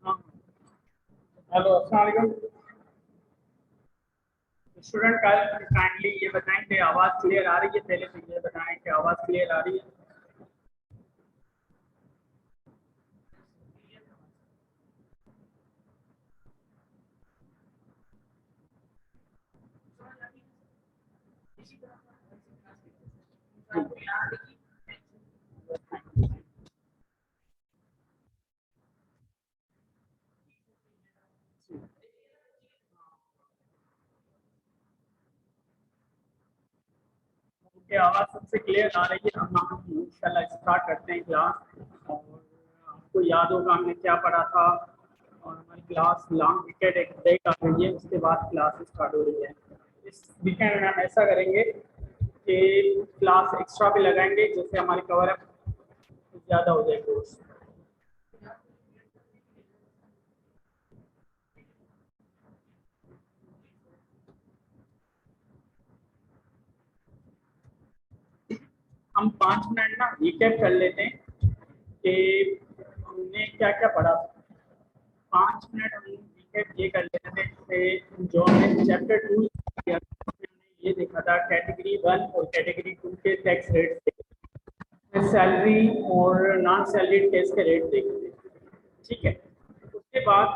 हाँ, हेलो अस्सलाम वालेकुम स्टूडेंट। काइंडली ये बताएं कि आवाज़ क्लियर आ रही है। पहले तो ये बताएं कि आवाज़ क्लियर आ रही है। ओके, आवाज़ सबसे क्लियर आ रही है। हम इंशाल्लाह स्टार्ट करते हैं क्लास। और आपको याद होगा हमने क्या पढ़ा था। और हमारी क्लास लॉन्ग वीकेंड एक ब्रेक आ रही है, उसके बाद क्लास स्टार्ट हो रही है। इस वीकेंड में हम ऐसा करेंगे कि क्लास एक्स्ट्रा भी लगाएंगे, जिससे हमारी कवर अप ज़्यादा हो जाए कोर्स। हम 5 मिनट ना रिकैप कर लेते हैं कि हमने क्या क्या पढ़ा। 5 मिनट हम रिकैप ये कर लेते थे कि जो हमने चैप्टर 2 किया था, हमने ये देखा था कैटेगरी 1 और कैटेगरी 2 के टैक्स रेट थे, सैलरी और नॉन सैलरी टैक्स के रेट देखे थे। ठीक है, उसके बाद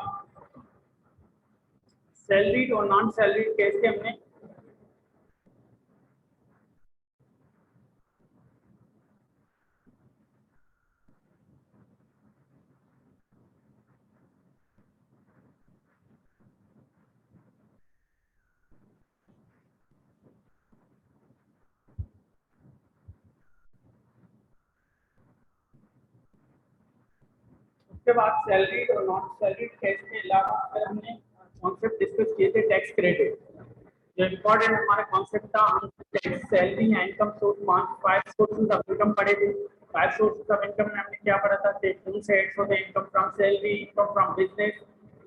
सैलरी और नॉन सैलरी टैक्स के हमने उसके बाद सैलरी और नॉन सैलरी टैक्स के अलावा अगर हमने कॉन्सेप्ट डिस्कस किए थे टैक्स क्रेडिट। जो इम्पोर्टेंट हमारा कॉन्सेप्ट था, हम टैक्स सैलरी या income source 5 sources of income पढ़े थे। 5 सोर्सेज ऑफ इनकम में हमने क्या पढ़ा था कि कौन से हेड्स होते हैं, income from salary, income from business,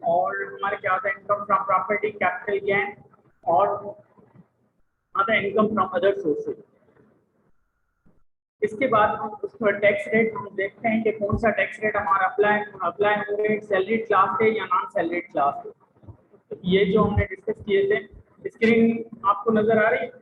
और हमारे क्या होता है income from property capital gain, और आता है इनकम फ्रॉम अदर सोर्सेज। इसके बाद हम उसमें टैक्स रेट हम देखते हैं कि कौन सा टैक्स रेट हमारा अप्लाई अप्लाई होंगे, सैलरी क्लास है या नॉन सैलरी क्लास है। तो ये जो हमने डिस्कस किए थे। स्क्रीन आपको नजर आ रही है?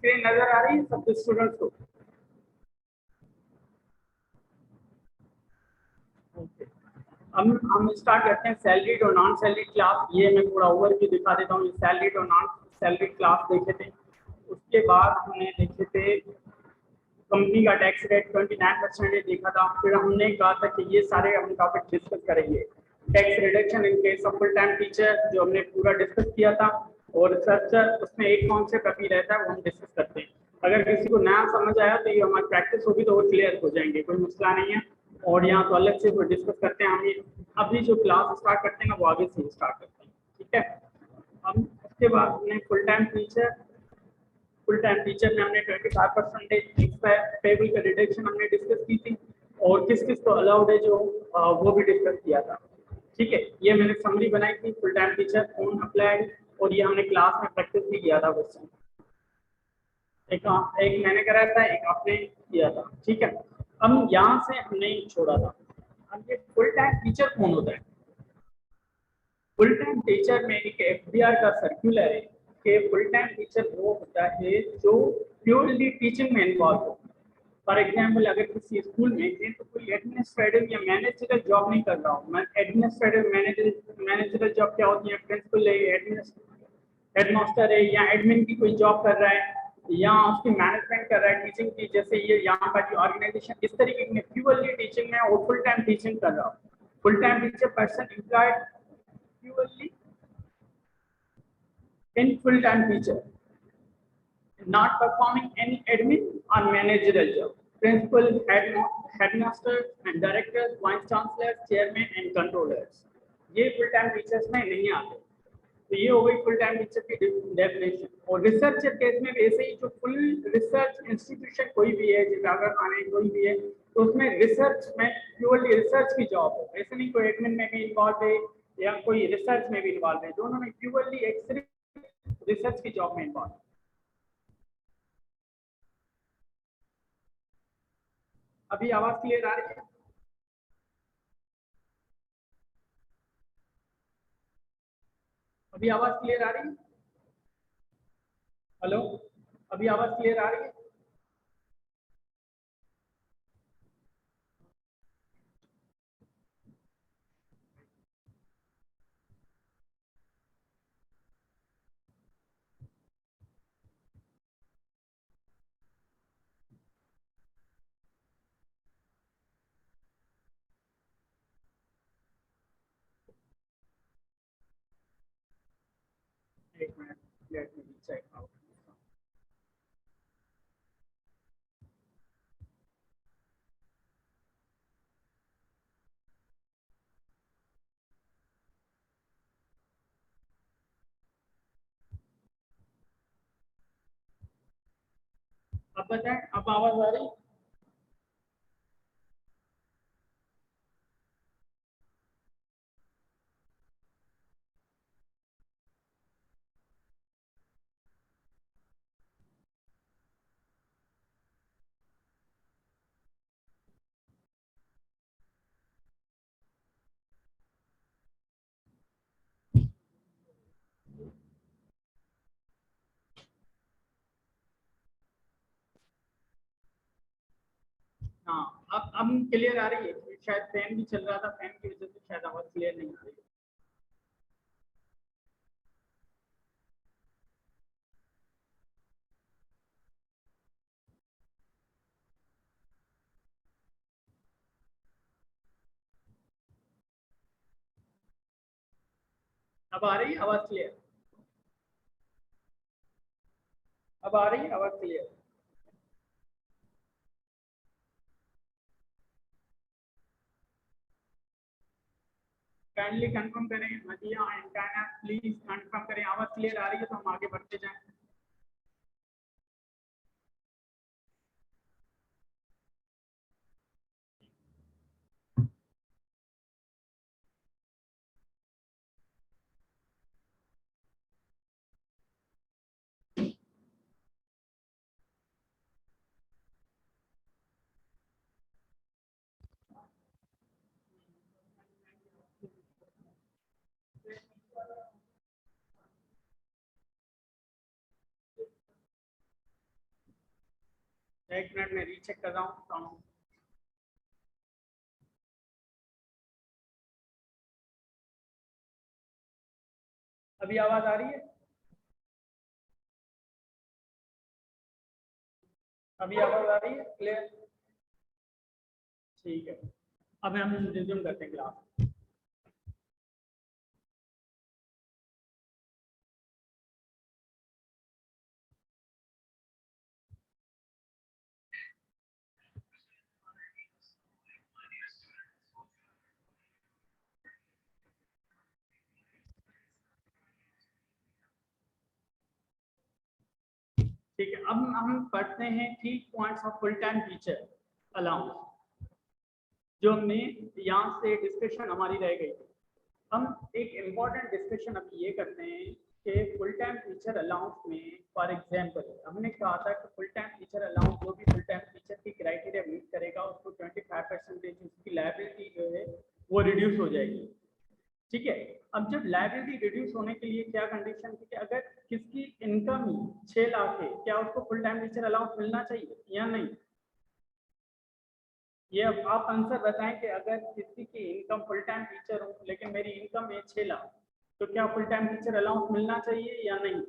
स्क्रीन नजर आ रही है सब स्टूडेंट्स को? ओके, हम स्टार्ट करते हैं सैलरीड और नॉन सैलरीड क्लास। ये मैं पूरा ओवरव्यू दिखा देता हूँ। ये सैलरीड और नॉन सैलरीड क्लास देखे थे। उसके बाद हमने देखे थे कंपनी का टैक्स रेट 29% देखा था। फिर हमने कहा था कि ये सारे हम टॉपिक डिस्कस करेंगे। Tax reduction in case of full time teacher जो हमने पूरा डिस्कस किया था। और रिसर्चर उसमें एक कॉन्सेप्ट अभी रहता है, वो हम डिस्कस करते हैं। अगर किसी को नया समझ आया तो ये हमारी प्रैक्टिस होगी तो वो क्लियर हो जाएंगे, कोई मसला नहीं है। और यहाँ तो अलग से डिस्कस करते हैं। हम ये अभी जो क्लास स्टार्ट करते हैं ना, वो आगे से स्टार्ट करते हैं। ठीक है, हम उसके बाद हमने फुल टाइम टीचर में हमने 25% पेबल का रिडक्शन हमने डिस्कस की थी। और किस किस को अलाउड है जो वो भी डिस्कस किया था। ठीक है, ये मैंने समरी बनाई थी full time teacher on applied. और ये हमने क्लास में प्रैक्टिस भी किया था क्वेश्चन। एक मैंने कराया था, एक आपने किया था। ठीक है, हम यहाँ से हमने छोड़ा था। अब ये फुल टाइम टीचर कौन होता है? फुल टाइम टीचर में एक एफडीआर का सर्कुलर है कि फुल टाइम टीचर वो होता है जो प्योरली टीचिंग में इन्वॉल्व हो। फॉर एग्जाम्पल, अगर किसी स्कूल में तो कोई एडमिनिस्ट्रेटिव या मैनेजरल जॉब नहीं कर रहा हूँ मैं। एडमिनिस्ट्रेटिव मैनेजरल जॉब क्या होती है? प्रिंसिपल है, हेडमास्टर है, या एडमिन की कोई जॉब कर रहा है, या उसकी मैनेजमेंट कर रहा है टीचिंग की। जैसे ये यहाँ पर जो ऑर्गेनाइजेशन इस तरीके की प्योरली टीचिंग में और फुल टाइम टीचिंग कर रहा हूँ। Full time teacher person employed purely in full-time teacher, not performing any admin or managerial job. Principal, headmaster and directors, vice chancellors, chairman and controllers, ये full-time teachers में नहीं आते। तो ये हो गई फुल टाइम टीचर की डेफिनेशन। और रिसर्चर केस में भी ऐसे ही, जो फुल रिसर्च इंस्टीट्यूशन कोई भी है, जैसे अगर माने कोई भी है, तो उसमें रिसर्च में प्योरली रिसर्च की जॉब है, ऐसे नहीं कोई एडमिन में भी इन्वॉल्व है या कोई रिसर्च में भी इन्वॉल्व है, दोनों में प्योरली एक सिर्फ रिसर्च की जॉब में इन्वॉल्व है। अभी आवाज क्लियर आ रही है? अभी आवाज क्लियर आ रही है? हेलो, अभी आवाज क्लियर आ रही है? एक minute, let me check out. अब बताएं, अब आवाज आ रही? हाँ, अब क्लियर आ रही है? शायद फैन भी चल रहा था, फैन की वजह से शायद आवाज क्लियर नहीं आ रही। अब आ रही है आवाज क्लियर? अब आ रही है आवाज क्लियर? काइंडली कंफर्म करें, मदिया एंड कायना प्लीज कंफर्म करें, आवाज क्लियर आ रही है तो हम आगे बढ़ते जाएं। एक मिनट में रीचेक कर रहा हूँ साउंड। अभी आवाज आ रही है? अभी आवाज आ रही है क्लियर? ठीक है, अब हम रिज्यूम करते हैं क्लास। ठीक है, अब हम पढ़ते हैं की points of full time teacher allowance, जो हमने यहाँ से डिस्कशन हमारी रह गई थी। हम एक इम्पॉर्टेंट डिस्कशन अभी ये करते हैं कि फुल टाइम टीचर अलाउंस में, फॉर एग्जांपल हमने कहा था कि फुल टाइम टीचर अलाउंस जो भी फुल टाइम टीचर की क्राइटेरिया मीट करेगा उसको 25% उसकी लायबिलिटी जो है वो रिड्यूस हो जाएगी। ठीक है, अब जब लायबिलिटी रिड्यूस होने के लिए क्या कंडीशन थी कि अगर किसकी इनकम ही 6 लाख है, क्या उसको फुल टाइम टीचर अलाउंस मिलना चाहिए या नहीं? ये अब आप आंसर बताएं कि अगर किसी की इनकम फुल टाइम टीचर हो लेकिन मेरी इनकम है 6 लाख, तो क्या फुल टाइम टीचर अलाउंस मिलना चाहिए या नहीं?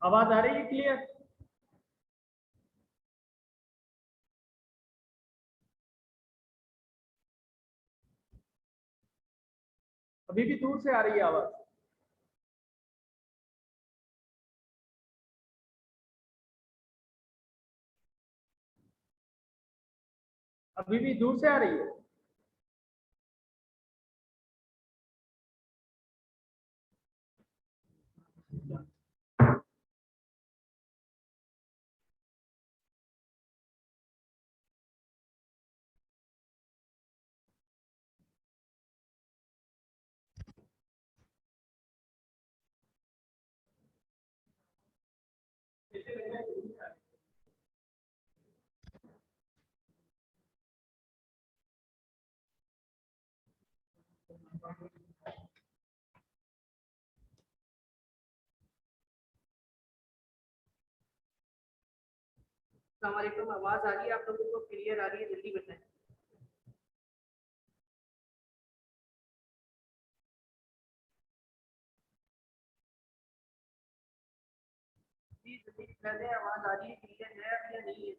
आवाज आ रही है क्लियर? अभी भी दूर से आ रही है आवाज? अभी भी दूर से आ रही है? अस्सलामुअलैकुम, आवाज आ रही है आप लोगों को? क्लियर आ रही है? जल्दी बताएं। प्लीज जल्दी बता दें, आवाज आ रही है? क्लियर है अब या नहीं है?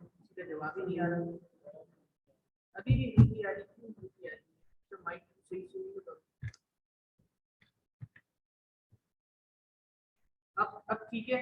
किसी का जवाब ही नहीं आ रहा। अभी भी नहीं आ रही, क्यों नहीं आ रही? तो माइक सही से नहीं बताओ। अब ठीक है।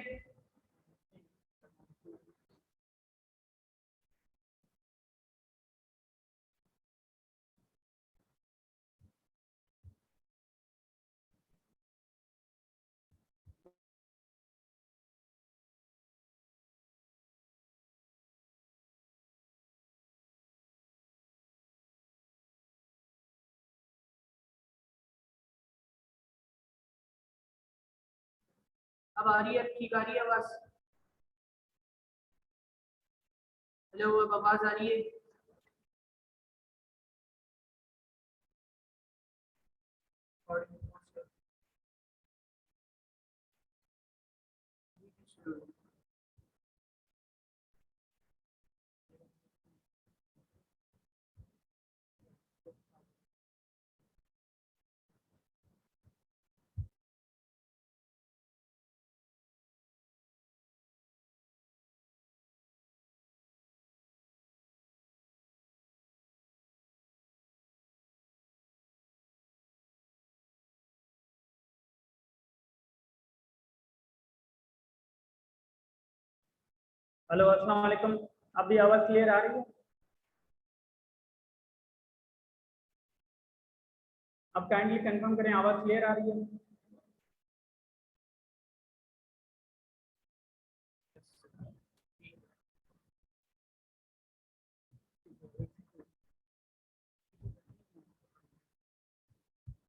अब आ रही है? अब ठीक आ रही है आवाज? हेलो, अब आवाज आ रही है? और हेलो, अस्सलाम वालेकुम। अभी आवाज क्लियर आ रही है? अब काइंडली कंफर्म करें, आवाज क्लियर आ रही है?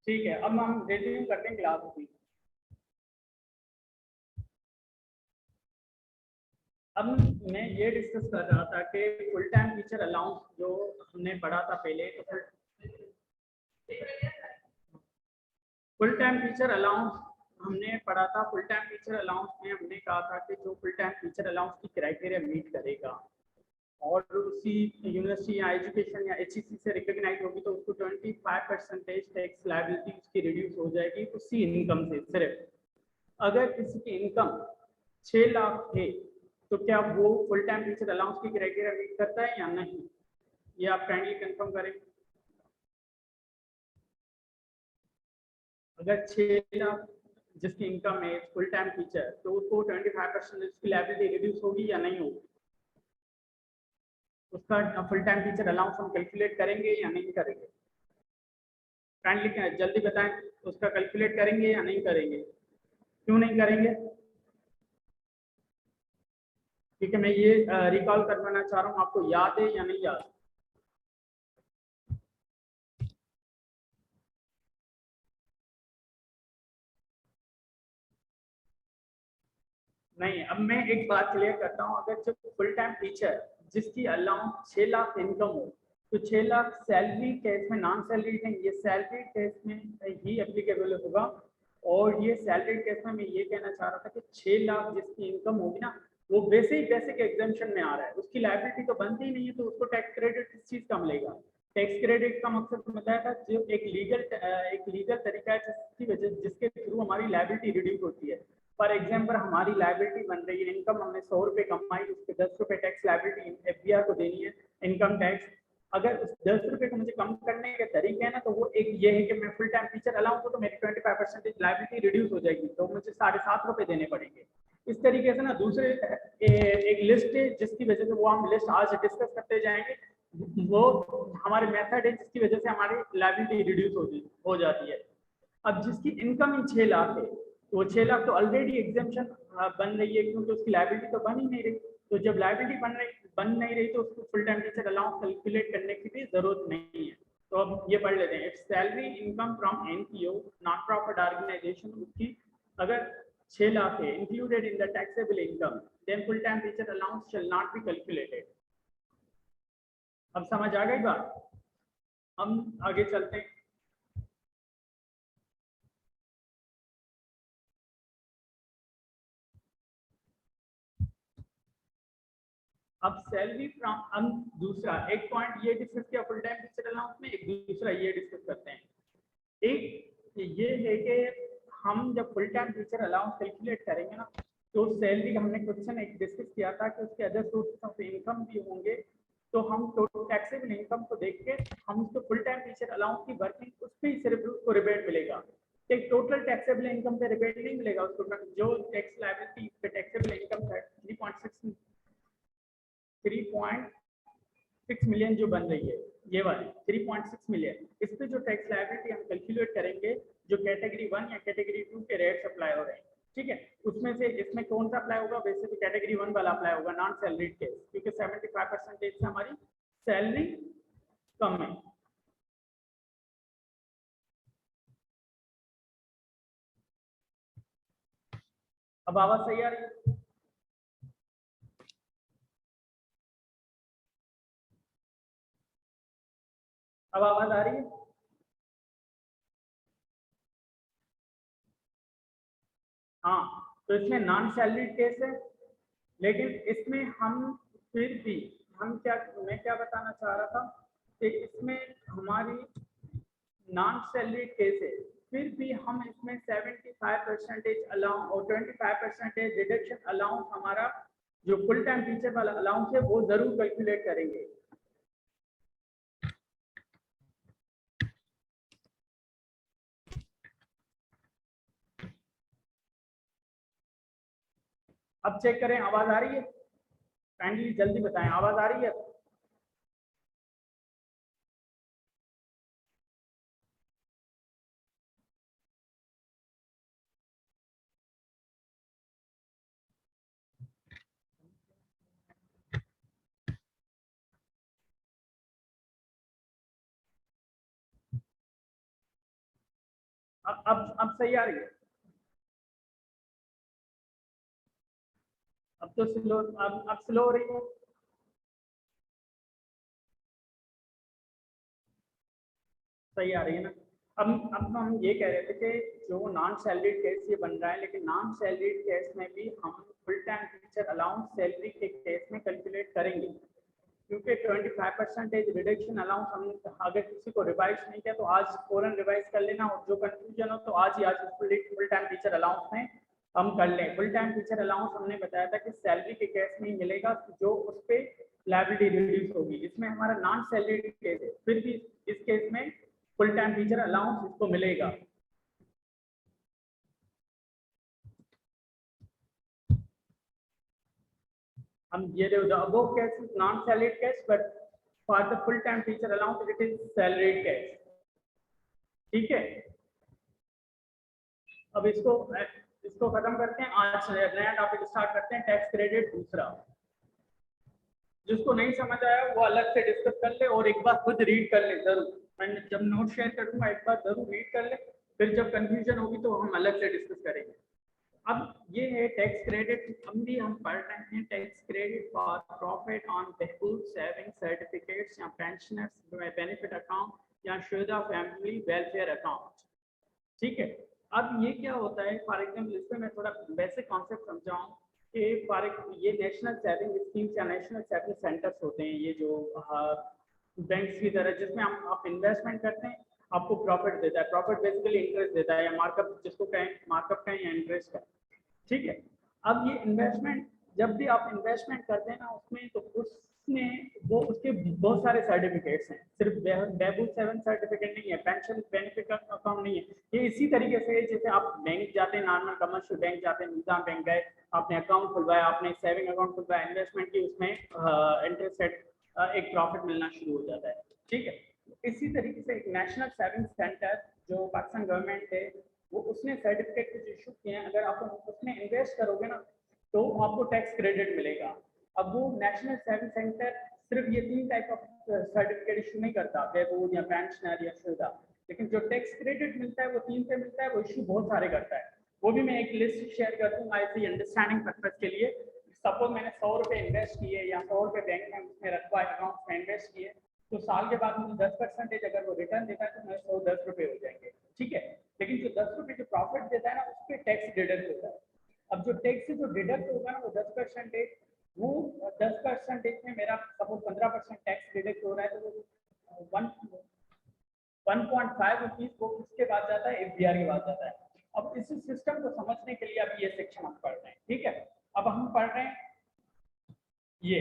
ठीक है, अब हम रेज्यूम करते हैं क्लास की। अब मैं ये डिस्कस कर रहा था कि फुल टाइम टीचर अलाउंस जो हमने पढ़ा था पहले, तो फुल टाइम टीचर अलाउंस हमने पढ़ा था। फुल टाइम टीचर अलाउंस में हमने कहा था कि जो फुल टाइम टीचर अलाउंस की क्राइटेरिया मीट करेगा और उसी यूनिवर्सिटी या एजुकेशन या एचईसी से रिकॉग्नाइज होगी, तो उसको 25% टैक्स लायबिलिटी उसकी रिड्यूस हो जाएगी उसी इनकम से। सिर्फ अगर किसी की इनकम 6 लाख है तो क्या वो फुल टाइम टीचर अलाउंस की क्राइटेरिया मीट करता है या नहीं, ये आप काइंडली कंफर्म करें। अगर 6 लाख जिसकी इनकम है फुल टाइम टीचर, तो उसको 25% उसकी लायबिलिटी रिड्यूस होगी या नहीं होगी? उसका फुल टाइम टीचर अलाउंस हम कैलकुलेट करेंगे या नहीं करेंगे? काइंडली जल्दी बताएं, उसका कैलकुलेट करेंगे या नहीं करेंगे? क्यों नहीं करेंगे? क्योंकि मैं ये रिकॉल करवाना चाह रहा हूँ, आपको याद है या नहीं याद? नहीं, अब मैं एक बात क्लियर करता हूँ। अगर जब फुल टाइम टीचर जिसकी अलाउंस 6 लाख इनकम हो, तो 6 लाख सैलरी केस में, नॉन सैलरी नहीं, ये सैलरी केस में ही एप्लीकेबल होगा। और ये सैलरी केस में मैं ये कहना चाह रहा था कि 6 लाख जिसकी इनकम होगी ना, वो वैसे ही बेसिक एग्जाम्पशन में आ रहा है, उसकी लायबिलिटी तो बनती ही नहीं है, तो उसको टैक्स क्रेडिट किस चीज का मिलेगा? टैक्स क्रेडिट का मकसद बताया था जो एक लीगल तरीका है जिसकी वजह जिसके थ्रू हमारी लायबिलिटी रिड्यूस होती है। फॉर एग्जाम्पल, हमारी लायबिलिटी बन रही है, इनकम हमने 100 रुपए कमाई, उसके 10 रुपए टैक्स लायबिलिटी एफबीआर को देनी है, इनकम टैक्स। अगर उस 10 रुपए को मुझे कम करने के तरीके हैं ना, तो वो एक ये है कि मैं फुल टाइम टीचर अलाउंस तो मेरी 25% लायबिलिटी रिड्यूस हो जाएगी, तो मुझे 7.5 रुपए देने पड़ेंगे। इस तरीके से ना दूसरे एक लिस्ट है जिसकी वजह से वो हम लिस्ट आज डिस्कस करते जाएंगे, वो हमारे मेथड है जिसकी वजह से हमारी लायबिलिटी रिड्यूस हो जाती है। अब जिसकी इनकम ही 6 लाख है, तो वो 6 लाख तो ऑलरेडी एग्जाम्पशन बन रही है, क्योंकि उसकी लायबिलिटी तो बन ही नहीं रही। तो जब लायबिलिटी बन नहीं रही तो उसको full time teacher allowance calculate करने की भी जरूरत नहीं है। तो अब ये पढ़ लेते हैं। It's salary income from NPO non profit organization, उसकी अगर 6 लाख है included in the taxable income, then full time teacher allowance shall not be calculated. अब समझ आ गई बात? हम आगे चलते हैं। अब सैलरी फ्रॉम, हम दूसरा एक पॉइंट ये डिस्कस किया फुल टाइम टीचर अलाउंस में, एक दूसरा ये डिस्कस करते हैं। एक ये है कि हम जब full time teacher allowance calculate करेंगे ना, तो सैलरी हमने क्वेश्चन एक डिस्कस किया था कि उसके अदर सोर्सेस ऑफ इनकम भी होंगे, तो हम टोटल टैक्सेबल इनकम को देख के हम उसको फुल टाइम टीचर अलाउंस की वर्किंग उस पर ही सिर्फ उसको रिबेट मिलेगा। एक टोटल टैक्सेबल इनकम पे रिबेट नहीं मिलेगा उसको, जो टैक्स लायबिलिटी पे टैक्सेबल इनकम है 3.6 मिलियन जो बन रही है, ये वाली 3.6 मिलियन, इस पे जो टैक्स लायबिलिटी हम कैलकुलेट करेंगे, जो कैटेगरी 1 या कैटेगरी 2 के रेट्स अप्लाई हो रहे हैं, ठीक है, उसमें से इसमें कौन सा अप्लाई होगा? वैसे तो कैटेगरी 1 वाला अप्लाई होगा, नॉन सैलरीड केस, क्योंकि 75% से हमारी सैलरी कम है। अब आवाज सही आ रही है? अब आवाज आ रही है? हाँ, तो इसमें नॉन सैलरीड केस है, लेकिन इसमें हम फिर भी हम क्या, मैं क्या बताना चाह रहा था कि इसमें हमारी नॉन सैलरीड केस है, फिर भी हम इसमें 75% अलाउंस और 25% डिडक्शन अलाउंस, हमारा जो फुल टाइम टीचर वाला अलाउंस है वो जरूर कैलकुलेट करेंगे। अब चेक करें, आवाज आ रही है? काइंडली जल्दी बताएं, आवाज आ रही है? अब सही आ रही है? अब तो स्लो, अब स्लो हो रही है। सही आ रही है ना? अब हम ये कह रहे थे कि जो नॉन सैलरीड केस ये बन रहा है, लेकिन नॉन सैलरीड केस में भी हम full time teacher allowance salary के केस में कैलकुलेट करेंगे, क्योंकि 25% रिडक्शन अलाउंस हम अगर किसी को रिवाइज नहीं किया तो आज फौरन रिवाइज कर लेना, और जो कंफ्यूजन हो तो आज ही आज फुल टाइम टीचर अलाउंस में हम कर लें। फुल टाइम टीचर अलाउंस हमने बताया था कि सैलरी के केस में ही मिलेगा, जो उस पर लायबिलिटी रिड्यूस होगी। इसमें हमारा नॉन सैलरी केस है, फिर भी इस केस में फुल टाइम टीचर अलाउंस इसको मिलेगा। हम ये the above case is non-salaried case, but for the full-time teacher allowance it is salaried case. ठीक है, अब इसको खत्म करते हैं। आज नया टॉपिक स्टार्ट करते हैं, टैक्स क्रेडिट दूसरा। जिसको नहीं समझ आया वो अलग से डिस्कस कर ले और एक बार खुद रीड कर ले जरूर। मैं जब नोट शेयर करूंगा एक बार जरूर रीड कर ले, फिर जब कंफ्यूजन होगी तो हम अलग से डिस्कस करेंगे। अब ये है टैक्स क्रेडिट, हम पढ़ रहे हैं tax credit for profit on Behbood saving certificates या पेंशनर्स बेनिफिट अकाउंट या शुदा फैमिली वेलफेयर अकाउंट। ठीक है, अब ये क्या होता है, फॉर एग्जाम्पल इसमें मैं थोड़ा बेसिक कॉन्सेप्ट समझाऊं कि ये नेशनल सेविंग स्कीम्स या नेशनल सेविंग सेंटर्स होते हैं, ये जो बैंक्स की तरह, जिसमें आप इन्वेस्टमेंट करते हैं, आपको प्रॉफिट देता है। प्रॉफिट बेसिकली इंटरेस्ट देता है, या मार्कअप जिसको कहें, मार्कअप कहें या इंटरेस्ट का। ठीक है, अब ये इन्वेस्टमेंट, जब भी आप इन्वेस्टमेंट करते हैं ना उसमें, तो उस उसने वो उसके बहुत सारे सर्टिफिकेट्स हैं, सिर्फ बेबू 7 सर्टिफिकेट नहीं है, पेंशन बेनिफिट अकाउंट नहीं है। ये इसी तरीके से जैसे आप बैंक जाते हैं, नॉर्मल कमर्शियल बैंक जाते हैं, निजाम बैंक गए, आपने अकाउंट खुलवाया, आपने सेविंग अकाउंट खुलवाया, इन्वेस्टमेंट की, उसमें इंटरेस्ट एक प्रॉफिट मिलना शुरू हो जाता है, ठीक है। इसी तरीके से एक नेशनल सेविंग सेंटर जो पाकिस्तान गवर्नमेंट है, वो उसने सर्टिफिकेट कुछ इशू किए हैं, अगर आप उसमें इन्वेस्ट करोगे ना तो आपको टैक्स क्रेडिट मिलेगा। अब वो नेशनल सेविंग सेंटर सिर्फ ये 3 टाइप ऑफ सर्टिफिकेट इशू नहीं करता, बेबूद या पेंशनर या शुदा, लेकिन जो टैक्स क्रेडिट मिलता है वो 3 से मिलता है, वो इशू बहुत सारे करता है। वो भी मैं एक लिस्ट शेयर कर दूंगा ऐसी अंडरस्टैंडिंग पर्पज के लिए। सपोज मैंने 100 रुपये इन्वेस्ट किए या 100 रुपये बैंक में उसमें रखवा अकाउंट में इन्वेस्ट किए, तो साल के बाद मुझे 10% अगर वो रिटर्न देता है तो मेरे 110 रुपये हो जाएंगे, ठीक है। लेकिन जो 10 रुपये जो प्रॉफिट देता है ना, उस पर टैक्स डिडक्ट होता है। अब जो टैक्स से जो डिडक्ट होगा ना वो 10%, वो 10% में मेरा सपोज 15% टैक्स डिडक्ट हो रहा है, तो वो 1.5 रुपीज वो किसके बाद जाता है, एफडीआर के बाद जाता है। अब इस सिस्टम को समझने के लिए अब ये सेक्शन हम पढ़ रहे हैं, ठीक है। अब हम पढ़ रहे हैं ये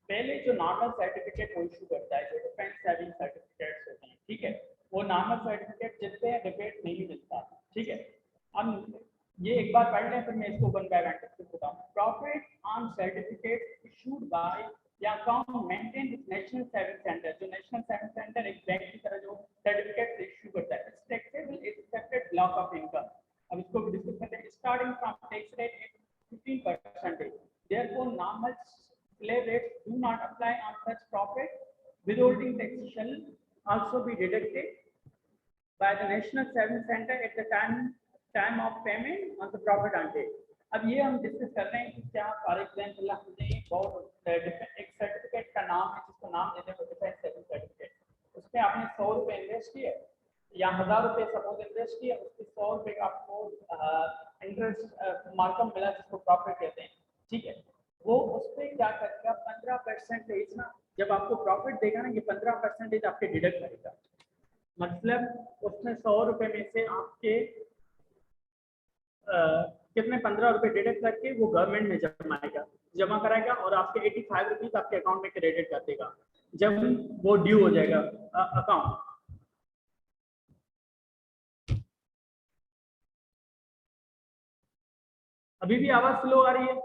पहले जो नॉर्मल सर्टिफिकेट वो इशू करता है, जो डिफेंस सेविंग सर्टिफिकेट्स होते हैं, ठीक है, वो नॉर्मल सर्टिफिकेट जितने हैं डिबेट नहीं मिलता, ठीक है। हम ये एक बार पढ़ लें, फिर मैं इसको वन बाय वन डिस्कस बताऊं। Profit on certificate issued by या account maintain with national saving centre, जो नेशनल सेविंग सेंटर एक बैंक की तरह जो सर्टिफिकेट इशू करता है, it's taxable is separate block of income. अब इसको भी डिस्कस करते हैं। Starting from tax rate 15%, therefore normal slave rates do not apply on such profit. Withholding tax shall also be deducted by the National Savings Center at the time of payment on the profit on date. अब ये हम discuss कर रहे हैं कि क्या for example हमने एक सर्टिफिकेट का नाम है जिसको नाम देते हैं डिफेंस सेविंग सर्टिफिकेट, उसमें आपने 100 रुपये इन्वेस्ट किए या 1000 रुपये सपोज इन्वेस्ट किए, उसके 100 रुपये का आपको इंटरेस्ट मार्कअप मिला जिसको प्रॉफिट कहते हैं, ठीक है। वो उस पर क्या करेगा, 15% ना, जब आपको प्रॉफिट देगा ना, ये 15% आपके डिडक्ट करेगा। मतलब उसमें 100 रुपये में से आपके कितने 15 रुपये डिडक्ट करके वो गवर्नमेंट में जमा कराएगा और आपके 85 रुपीज आपके अकाउंट में क्रेडिट कर देगा जब वो ड्यू हो जाएगा अकाउंट। अभी भी आवाज स्लो आ रही है?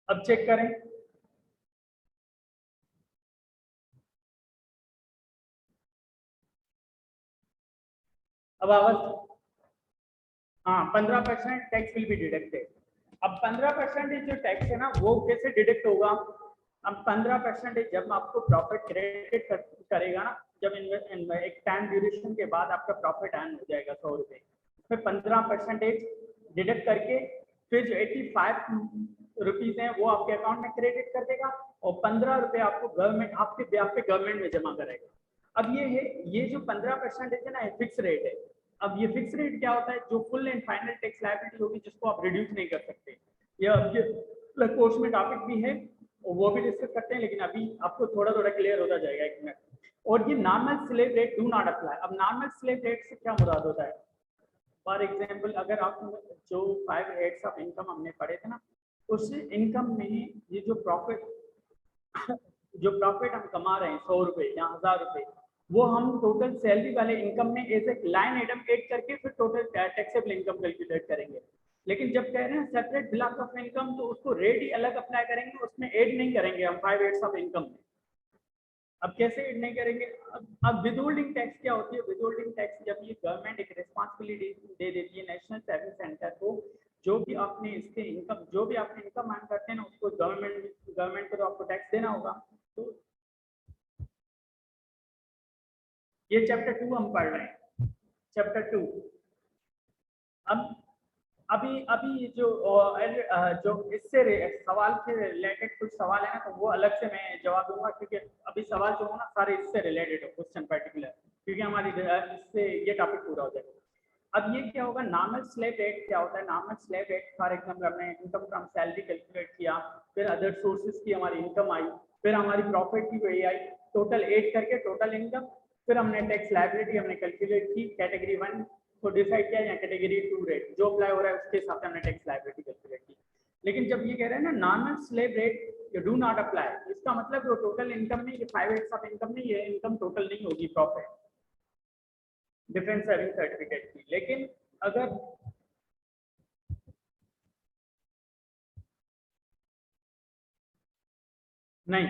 अब चेक करें। अब आवाज, हाँ 15% टैक्स विल बी डिडक्टेड। अब 15% जो टैक्स है ना वो कैसे डिडक्ट होगा? अब 15% जब आपको प्रॉफिट क्रेडिट करेगा ना, जब एक टाइम ड्यूरेशन के बाद आपका प्रॉफिट अर्न हो जाएगा 100 रुपये, फिर 15% डिडक्ट करके फिर जो 85 रुपीज हैं वो आपके अकाउंट में क्रेडिट कर देगा और 15 रुपये आपको गवर्नमेंट आपके ब्याह पे गवर्नमेंट में जमा करेगा। अब ये है, ये जो 15% है ना, फिक्स रेट है। अब ये फिक्स रेट क्या होता है? जो full and final tax liability होगी जिसको आप रिड्यूस नहीं कर सकते। ये आपके कोर्स में टॉपिक भी है और वो भी डिस्कस करते हैं, लेकिन अभी आपको थोड़ा थोड़ा क्लियर होता जाएगा एक मिनट। और ये normal slave rate do not apply. अब नॉर्मल स्लेव रेट से क्या मुराद होता है? फॉर एग्जाम्पल अगर आप जो 5 हेड्स ऑफ इनकम हमने पढ़े थे ना, उस इनकम में ये जो प्रॉफिट हम कमा रहे हैं 100 रुपये या 1000 रुपये, वो हम टोटल सैलरी वाले इनकम में as a line item add करके फिर टोटल टैक्सेबल इनकम कैलकुलेट करेंगे। लेकिन जब कह रहे हैं सेपरेट ब्लॉक ऑफ इनकम, तो उसको रेट ही अलग अप्लाई करेंगे, उसमें ऐड नहीं करेंगे हम 5 हेड्स ऑफ इनकम में। अब कैसे ऐड नहीं करेंगे? अब विदहोल्डिंग टैक्स क्या होती है? विदहोल्डिंग टैक्स जब ये गवर्नमेंट एक रिस्पांसिबिलिटी दे देती है नेशनल सेविंग सेंटर को, जो भी आपने इसके इनकम, जो भी आपने इनकम अर्न करते हैं ना, उसको गवर्नमेंट को तो आपको टैक्स देना होगा। तो ये चैप्टर 2 हम पढ़ रहे हैं, चैप्टर 2। अब अभी जो इससे सवाल के रिलेटेड कुछ सवाल है ना, तो वो अलग से मैं जवाब दूंगा, क्योंकि अभी सवाल जो हो ना सारे इससे रिलेटेड है, क्वेश्चन पर्टिकुलर, क्योंकि हमारी इससे ये टॉपिक पूरा हो जाएगा। अब ये क्या होगा? नॉर्मल स्लेव रेट क्या होता है? Normal slave rate for example हमने इनकम फ्रॉम सैलरी कैलकुलेट किया, फिर अदर सोर्सेज की हमारी इनकम आई, फिर हमारी प्रॉफिट की वही आई, टोटल 8 करके टोटल इनकम, फिर हमने टैक्स लायबिलिटी हमने कैलकुलेट की, कैटेगरी 1 को डिसाइड किया या कैटेगरी 2 रेट जो अप्लाई हो रहा है उसके हिसाब से हमने टैक्स लायबिलिटी कैलकुलेट की। लेकिन जब ये कह रहे हैं ना normal slab rate you do not apply, इसका मतलब वो टोटल इनकम नहीं, ये 5/8 ऑफ इनकम नहीं, ये इनकम टोटल नहीं होगी प्रॉफिट डिफरेंस सेविंग सर्टिफिकेट की। लेकिन अगर नहीं,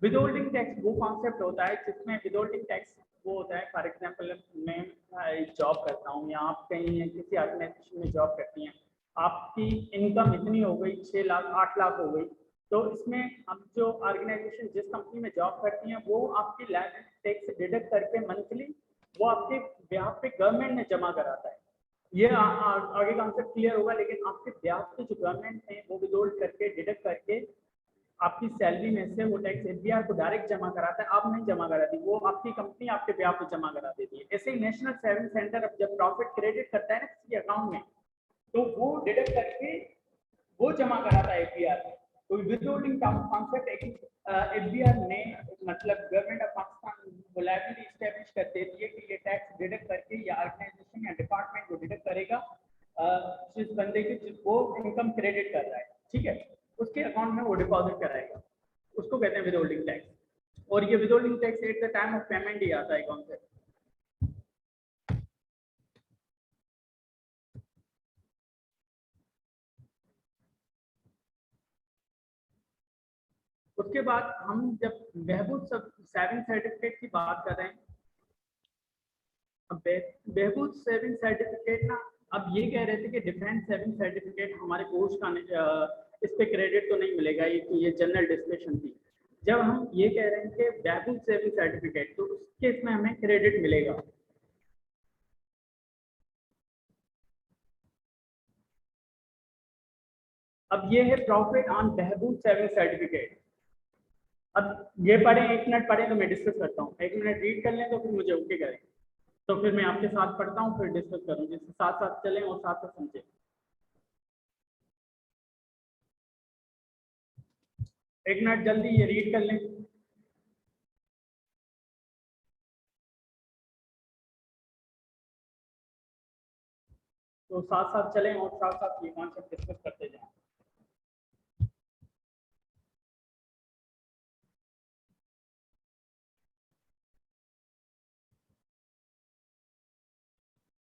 विदहोल्डिंग टैक्स वो कॉन्सेप्ट होता है जिसमें विदहोल्डिंग टैक्स वो होता है, फॉर एग्जांपल मैं जॉब करता हूँ या आप कहीं किसी ऑर्गेनाइजेशन में जॉब करती हैं, आपकी इनकम इतनी हो गई 6 लाख 8 लाख हो गई, तो इसमें अब जो ऑर्गेनाइजेशन जिस कंपनी में जॉब करती हैं वो आपकी लैब टैक्स डिडक्ट करके मंथली वो आपके ब्याह पे गवर्नमेंट में जमा कराता है। ये आगे कॉन्सेप्ट क्लियर होगा, लेकिन आपके ब्याह पे जो गवर्नमेंट है वो विदहोल्ड करके डिडक्ट करके आपकी सैलरी में से वो टैक्स एफबीआर को डायरेक्ट जमा कराता है, आप नहीं जमा कराती, वो आपकी कंपनी आपके ब्याह पे जमा करा देती है। ऐसे ही नेशनल सेविंग सेंटर अब जब प्रॉफिट क्रेडिट करता है ना किसी अकाउंट में, तो वो डिडक्ट करके वो जमा कराता है एफबीआर में। तो विदहोल्डिंग कॉन्सेप्ट एफबीआर ने मतलब government of Pakistan liability establish कर देती है कि ये टैक्स डिडक्ट करके या ऑर्गेनाइजेशन या डिपार्टमेंट को डिडक्ट करेगा जिस बंदे की वो इनकम क्रेडिट कर रहा है, ठीक है, उसके अकाउंट में वो डिपॉजिट कराएगा, उसको कहते हैं विदहोल्डिंग टैक्स। और ये withholding tax at the time of payment ही आता है कॉन्सेप्ट। उसके बाद हम जब बहबूद सेविंग सर्टिफिकेट की बात कर रहे हैं, अब बहबूद सेविंग सर्टिफिकेट ना, अब ये कह रहे थे कि डिफरेंट सेविंग सर्टिफिकेट हमारे कोर्स का इस पे क्रेडिट तो नहीं मिलेगा, ये जनरल डिस्कशन थी। जब हम ये कह रहे हैं कि बहबूद सेविंग सर्टिफिकेट, तो उसके इसमें हमें क्रेडिट मिलेगा। अब ये है profit on Behbood saving certificate. अब ये पढ़े, 1 मिनट पढ़े तो मैं डिस्कस करता हूँ, 1 मिनट रीड कर लें तो फिर मुझे ओके करें, तो फिर मैं आपके साथ पढ़ता हूँ फिर डिस्कस करूँ, जिससे साथ साथ चलें और साथ साथ समझें। 1 मिनट जल्दी ये रीड कर लें। तो साथ साथ चलें और साथ साथ ये कॉन्सेप्ट डिस्कस करते जाएं।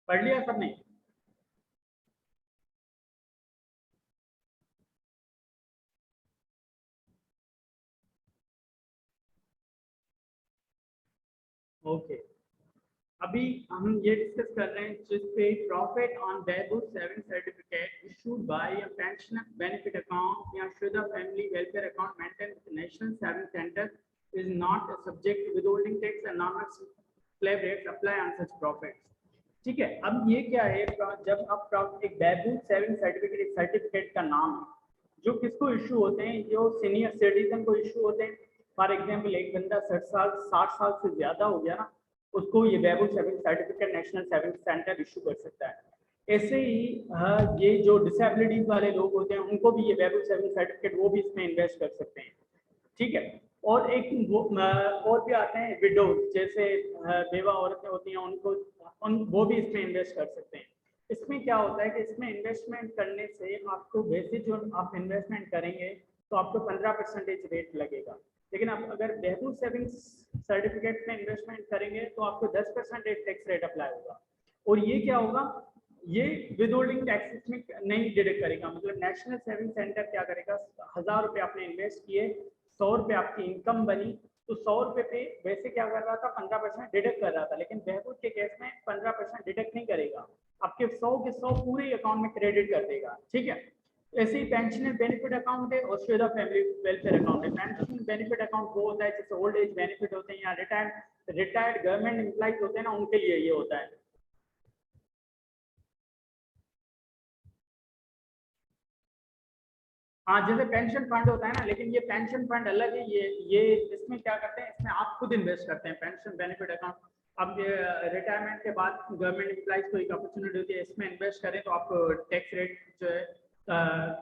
पढ़ लिया सबने? ओके, अभी हम ये डिस्कस कर रहे हैं जिस पे profit on Behbood saving certificate issued by a pension benefit account या शुदा family welfare account maintain with national saving centre is not subject to withholding tax and normal slab rates apply on such profits. ठीक है, अब ये क्या है, जब आप एक बहबूद सेविंग सर्टिफिकेट सर्टिफिकेट का नाम है जो किसको इशू होते हैं, जो सीनियर सिटीजन को इशू होते हैं। फॉर एग्जांपल एक बंदा 60 साल से ज्यादा हो गया ना, उसको ये Behbood saving certificate national saving centre issue कर सकता है। ऐसे ही ये जो डिसेबिलिटीज वाले लोग होते हैं उनको भी ये बहबूद सेविंग सर्टिफिकेट वो भी इसमें इन्वेस्ट कर सकते हैं, ठीक है। और एक और भी आते हैं विडो, जैसे बेवा औरतें होती हैं वो भी इसमें इन्वेस्ट कर सकते हैं। इसमें क्या होता है कि इसमें इन्वेस्टमेंट करने से आपको वैसे जो आप इन्वेस्टमेंट करेंगे तो आपको 15% रेट लगेगा, लेकिन आप अगर बहबूद सेविंग्स सर्टिफिकेट में इन्वेस्टमेंट करेंगे तो आपको 10% टैक्स रेट अप्लाई होगा। और ये क्या होगा, ये विदहोल्डिंग टैक्स में नहीं डिडक्ट करेगा। मतलब नेशनल सेविंग सेंटर क्या करेगा, 1000 रुपये आपने इन्वेस्ट किए, 100 रुपये आपकी इनकम बनी, तो 100 रुपये पे वैसे क्या कर रहा था, 15% डिडक्ट कर रहा था, लेकिन बहबूद के केस में 15% डिडक्ट नहीं करेगा, आपके 100 के 100 पूरे अकाउंट में क्रेडिट कर देगा, ठीक है। ऐसे ही पेंशन बेनिफिट अकाउंट है और शुदा फैमिली वेलफेयर अकाउंट है। पेंशन बेनिफिट अकाउंट वो होता है जैसे ओल्ड एज बेनिफिट होते हैं या रिटायर्ड गवर्नमेंट एम्प्लॉइज होते हैं ना, उनके लिए ये होता है। हाँ, जैसे पेंशन फंड होता है ना, लेकिन ये पेंशन फंड अलग है। ये इसमें क्या करते हैं, इसमें आप खुद इन्वेस्ट करते हैं। पेंशन बेनिफिट अकाउंट अब रिटायरमेंट के बाद गवर्नमेंट एम्प्लॉइज को एक अपॉर्चुनिटी होती है, इसमें इन्वेस्ट करें तो आपको टैक्स रेट जो है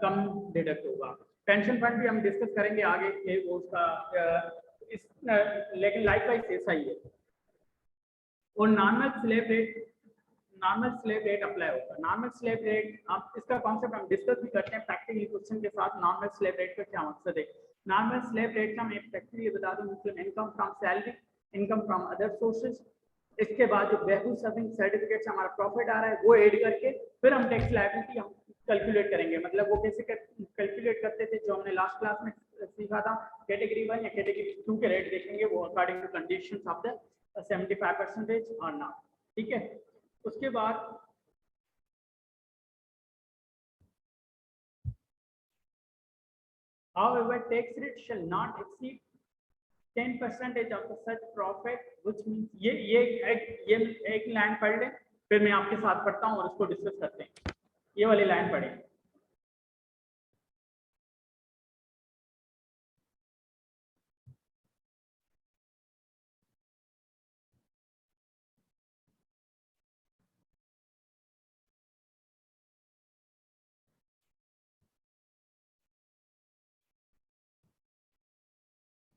कम डिडक्ट होगा। पेंशन फंड भी हम डिस्कस करेंगे आगे कि वो उसका लेकिन लाइकवाइज ऐसा ही है। और नॉर्मल स्लेव रेट अप्लाई होगा। नॉर्मल स्लेव रेट आप इसका कॉन्सेप्ट हम डिस्कस भी करते हैं प्रैक्टिकली क्वेश्चन के साथ। नॉर्मल स्लेव रेट का क्या मकसद है? नॉर्मल स्लेव रेट का मैं प्रैक्टिकली बता दूं, मतलब income from salary, income from other sources, इसके बाद जो वैल्यू सर्विंग सर्टिफिकेट से हमारा प्रॉफिट आ रहा है वो ऐड करके फिर हम टैक्स लायबिलिटी हम कैलकुलेट करेंगे। मतलब वो कैसे कैलकुलेट करते थे जो हमने लास्ट क्लास में सीखा था। कैटेगरी 1 या कैटेगरी 2 के रेट देखेंगे वो according to conditions of the 75% और ना, ठीक है। उसके बाद however tax rate shall not exceed 10% of the such profit which means ये एक लाइन पढ़ लें फिर मैं आपके साथ पढ़ता हूँ और इसको डिस्कस करते हैं। ये वाली लाइन पढ़ें।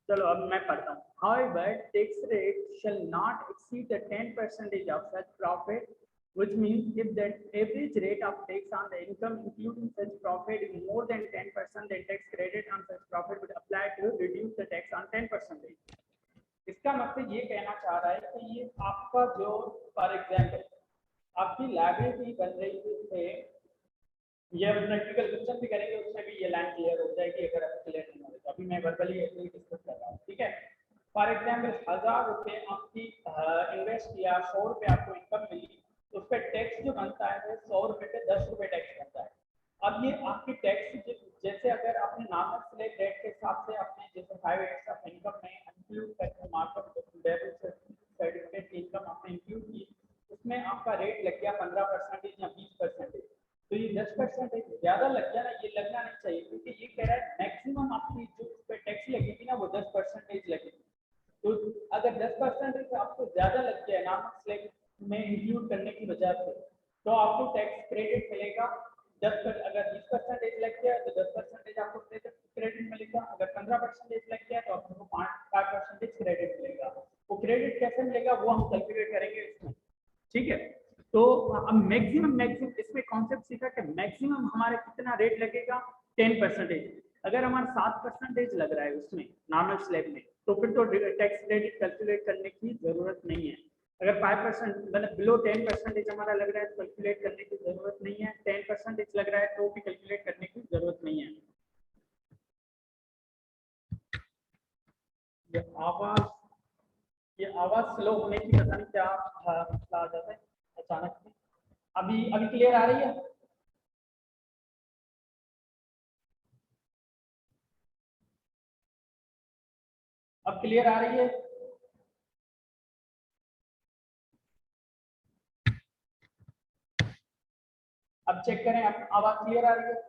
चलो अब मैं पढ़ता हूँ। However, tax rate shall not exceed the 10% of such profit, which means if the average rate of tax on the income including such profit is more than 10%, then tax credit on such profit would apply to reduce the tax on 10%. इसका मकसद ये कहना चाह रहा है कि ये आपका जो फॉर एग्जाम्पल आपकी लाइबिलिटी बन रही है, ये प्रैक्टिकल क्वेश्चन भी करेंगे उसमें भी ये लाइन क्लियर हो जाएगी अगर आप क्लियर नहीं हो तो। अभी मैं वर्बली ऐसे डिस्कस कर रहा हूँ, ठीक है। फॉर एग्जाम्पल 1000 रुपये आपकी इन्वेस्ट किया, 100 रुपये आपको इनकम मिली, उस पर टैक्स जो बनता है 100 रुपये पे 10 रुपये टैक्स बनता है। अब ये आपकी टैक्स जैसे अगर आपने नॉर्मल स्लेव रेट के हिसाब से अपने जैसे 5 इयर्स ऑफ इनकम में इंक्लूड करके मार्कअप सर्टिफिकेट की इनकम आपने इंक्लूड की, उसमें आपका रेट लग गया 15% या 20%। तो ये 10% ज्यादा लग गया ना, ये लगना नहीं चाहिए क्योंकि ये कह रहा है मैक्सिमम आपकी जो उस पर टैक्स लगेगी ना वो 10% लगेगी। तो अगर 10% आपको ज्यादा लग गया नॉर्मल स्लेव में इंक्लूड करने की वजह से तो आपको टैक्स क्रेडिट मिलेगा। 10 अगर 20% लग गया तो 10% आपको क्रेडिट मिलेगा। अगर 15% लग गया तो आपको 5% क्रेडिट मिलेगा। वो क्रेडिट कैसे मिलेगा वो हम कैलकुलेट करेंगे इसमें, ठीक है। तो अब मैक्सिमम इसमें कॉन्सेप्ट सीखा कि मैक्सिमम हमारे कितना रेट लगेगा 10%। अगर हमारा 7% लग रहा है उसमें नॉर्मल स्लैब में तो फिर तो टैक्स क्रेडिट कैलकुलेट करने की जरूरत नहीं है। अगर 5% मतलब बिलो 10% हमारा लग रहा है तो कैलकुलेट करने की जरूरत नहीं है। 10% लग रहा है तो भी कैलकुलेट करने की जरूरत नहीं है। ये आवाज स्लो होने की पता नहीं क्या मसला आ जाता है अचानक से। अभी क्लियर आ रही है? अब क्लियर आ रही है? अब चेक करें, अब आवाज क्लियर आ रही है?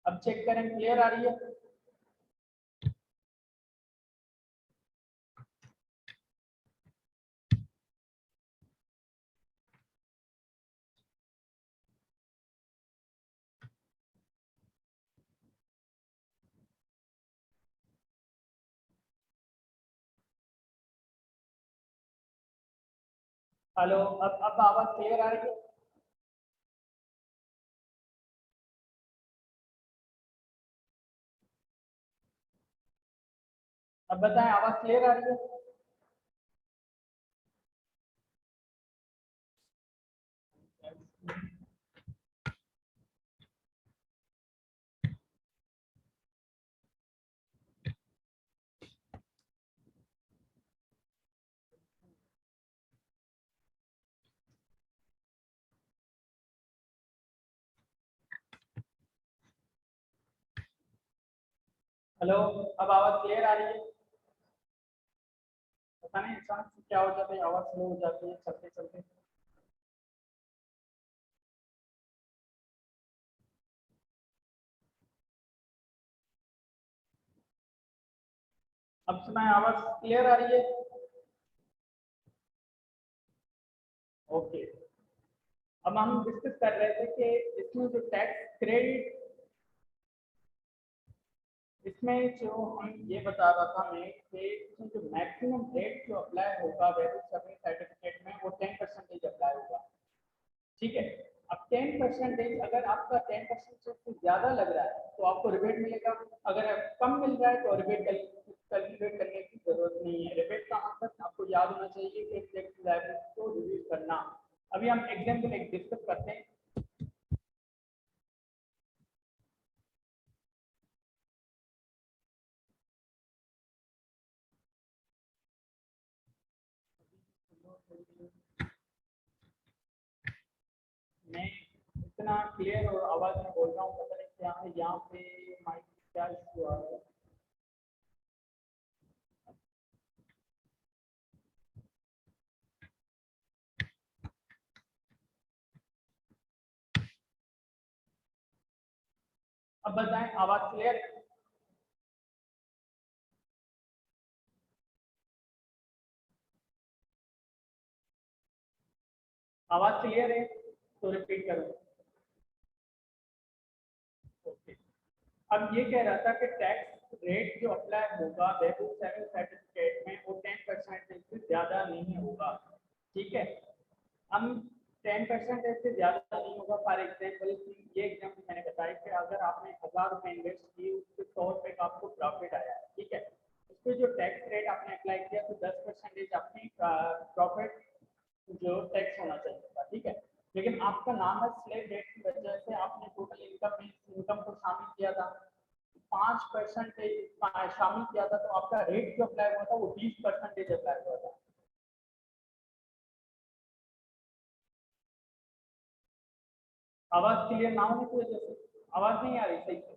अब चेक करें क्लियर आ रही है? हेलो, अब आवाज क्लियर आ रही है? अब बताएं आवाज क्लियर आ रही है? हेलो, अब आवाज क्लियर आ रही है? पता नहीं अचानक से क्या हो जाता है, आवाज स्लो हो जाती है चलते चलते। अब सुनाए आवाज क्लियर आ रही है? ओके, अब हम डिस्कस कर रहे थे कि इसमें जो टैक्स क्रेडिट, इसमें जो हम ये बता रहा था मैं कि इसमें जो मैक्सिमम रेट जो अप्लाई होगा वैल्यू सर्विस सर्टिफिकेट में वो 10% अप्लाई होगा। ठीक है, अब 10% अगर आपका 10% से ज़्यादा लग रहा है तो आपको रिबेट मिलेगा, अगर कम मिल रहा है तो रिबेट कैलकुलेट करने की जरूरत नहीं है। रिबेट का मतलब आपको याद होना चाहिए कि टैक्स लायबिलिटी को रिड्यूस करना। अभी हम एग्जाम्पल एक डिस्कस करते हैं। मैं इतना क्लियर और आवाज में बोल रहा हूँ, पता नहीं क्या है यहाँ पे माइक क्या इशू आ रहा है। अब बताएं, आवाज क्लियर है? आवाज क्लियर है तो रिपीट करो। ओके, अब ये कह रहा था कि टैक्स रेट जो अप्लाई होगा वैल्यू सेविंग सर्टिफिकेट में वो 10% से ज़्यादा नहीं होगा। ठीक है, हम 10% से ज़्यादा नहीं होगा। फॉर एग्जाम्पल, ये एग्जाम्पल मैंने बताया कि अगर आपने 1000 रुपये इन्वेस्ट किए, उससे 100 रुपये का आपको प्रॉफिट आया है। ठीक है, उस पर जो टैक्स रेट आपने अप्लाई किया तो 10% अपनी प्रॉफिट जो टैक्स होना चाहिए था। ठीक है, लेकिन आपका नाम है स्लेव रेट की वजह से आपने टोटल इनकम में इनकम को शामिल किया था, 5% शामिल किया था, तो आपका रेट जो अप्लाई हुआ था वो 20% अप्लाई हुआ था। आवाज क्लियर ना होने की वजह से आवाज नहीं आ रही सही से।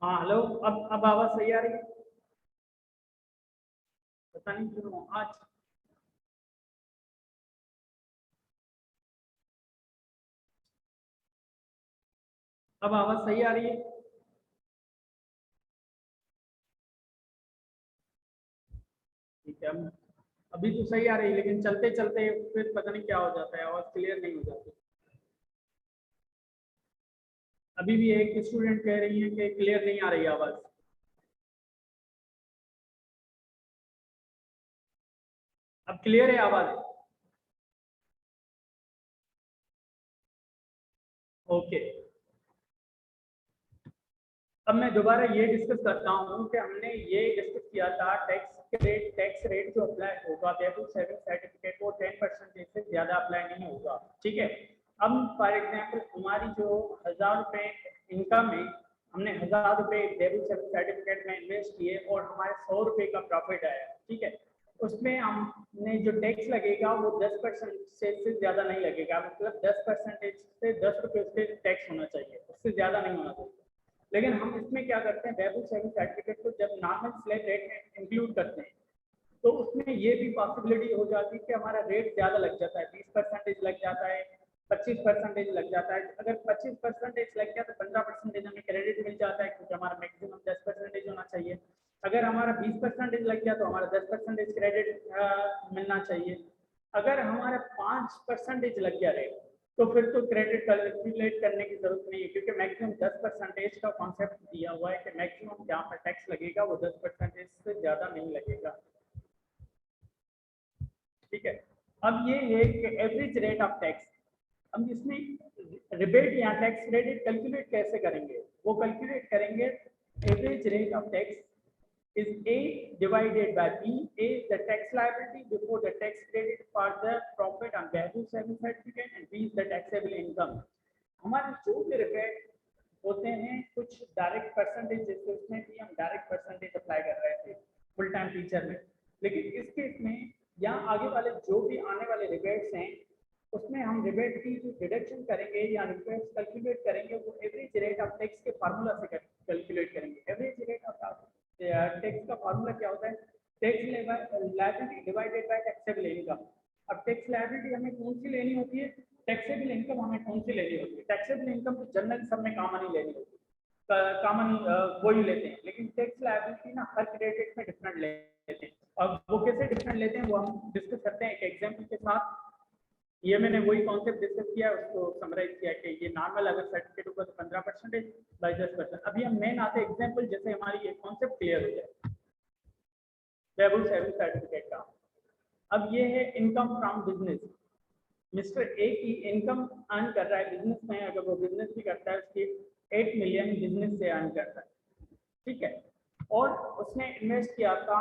हाँ हेलो, अब आवाज सही आ रही है? पता नहीं क्यों आज। अब आवाज सही आ रही है? ठीक है, अभी तो सही आ रही है, लेकिन चलते चलते फिर पता नहीं क्या हो जाता है, आवाज क्लियर नहीं हो जाती। अभी भी एक स्टूडेंट कह रही है कि क्लियर नहीं आ रही आवाज। अब क्लियर है आवाज? ओके, अब मैं दोबारा ये डिस्कस करता हूँ कि हमने ये डिस्कस किया था टैक्स रेट जो अप्लाई होगा वेबल सेविंग सर्टिफिकेट वो 10% से ज्यादा अप्लाई नहीं होगा। ठीक है, अब फॉर एग्जांपल हमारी जो 1000 रुपये इनकम है, हमने 1000 रुपये वेबल सेविंग सर्टिफिकेट में इन्वेस्ट किए और हमारे 100 रुपये का प्रॉफिट आया। ठीक है, उसमें हमने जो टैक्स लगेगा वो 10% से ज्यादा नहीं लगेगा, मतलब 10% से 10 रुपये उससे टैक्स होना चाहिए, उससे ज्यादा नहीं होना चाहिए। लेकिन हम इसमें क्या करते हैं, वेबल सेविंग सर्टिफिकेट को जब नॉर्मल स्लैब रेट में इंक्लूड करते हैं तो उसमें ये भी पॉसिबिलिटी हो जाती है कि हमारा रेट ज़्यादा लग जाता है, 20% लग जाता है, 25% लग जाता है। अगर 25% लग गया तो 15% हमें क्रेडिट मिल जाता है, क्योंकि हमारा मैक्सिमम 10% होना चाहिए। अगर हमारा 20% लग गया तो हमारा 10% क्रेडिट मिलना चाहिए। अगर हमारा 5% लग गया रेट तो फिर तो क्रेडिट कैलकुलेट करने की जरूरत नहीं है, क्योंकि मैक्सिमम 10% का कॉन्सेप्ट दिया हुआ है कि मैक्सिमम जहाँ पर टैक्स लगेगा वो 10% से ज़्यादा नहीं लगेगा। ठीक है, अब ये है कि एवरेज रेट ऑफ टैक्स। हम इसमें रिबेट या टैक्स क्रेडिट कैलकुलेट कैसे करेंगे, वो कैलकुलेट करेंगे average rate of tax is A divided by B. A is the tax liability before the tax credit for the profit on value saving certificate and B is the taxable income. हमारे जो भी rebate होते हैं कुछ direct percentage, जैसे उसमें भी हम डायरेक्ट परसेंटेज अप्लाई कर रहे थे फुल टाइम टीचर में, लेकिन इस केस में यहाँ आगे वाले जो भी आने वाले रिबेट्स हैं उसमें हम रिबेट की जो डिडक्शन करेंगे या रिबेट कैलकुलेट करेंगे वो एवरेज रेट ऑफ टैक्स के फार्मूला से कैलकुलेट करेंगे। एवरेज रेट ऑफ टैक्स का फार्मूला क्या होता है? Tax liability divided by taxable income. अब टैक्स लायबिलिटी हमें कौन सी लेनी होती है, टैक्सेबल इनकम हमें कौन सी लेनी होती है? टैक्सेबल इनकम तो जनरल सब में कॉमन ही लेनी होती है, कॉमन वही लेते हैं, लेकिन टैक्स लायबिलिटी ना हर क्रेडिट में डिफरेंट लेते हैं। अब वो कैसे डिफरेंट लेते हैं वो हम डिस्कस करते हैं एक एग्जांपल के साथ। ये मैंने वही कॉन्सेप्ट डिस्कस किया, उसको समराइज किया कि ये नॉर्मल अगर सर्टिफिकेट होगा तो 15% बाय 10%। अभी हम मेन आते एग्जांपल, जैसे हमारी ये कॉन्सेप्ट क्लियर हो जाए वैल्यू सेविंग सर्टिफिकेट का। अब ये है income from business. Mister A की इनकम अर्न कर रहा है बिजनेस में, अगर वो बिजनेस भी करता है उसकी 8 मिलियन बिजनेस से अर्न करता है, ठीक है। और उसने इन्वेस्ट किया था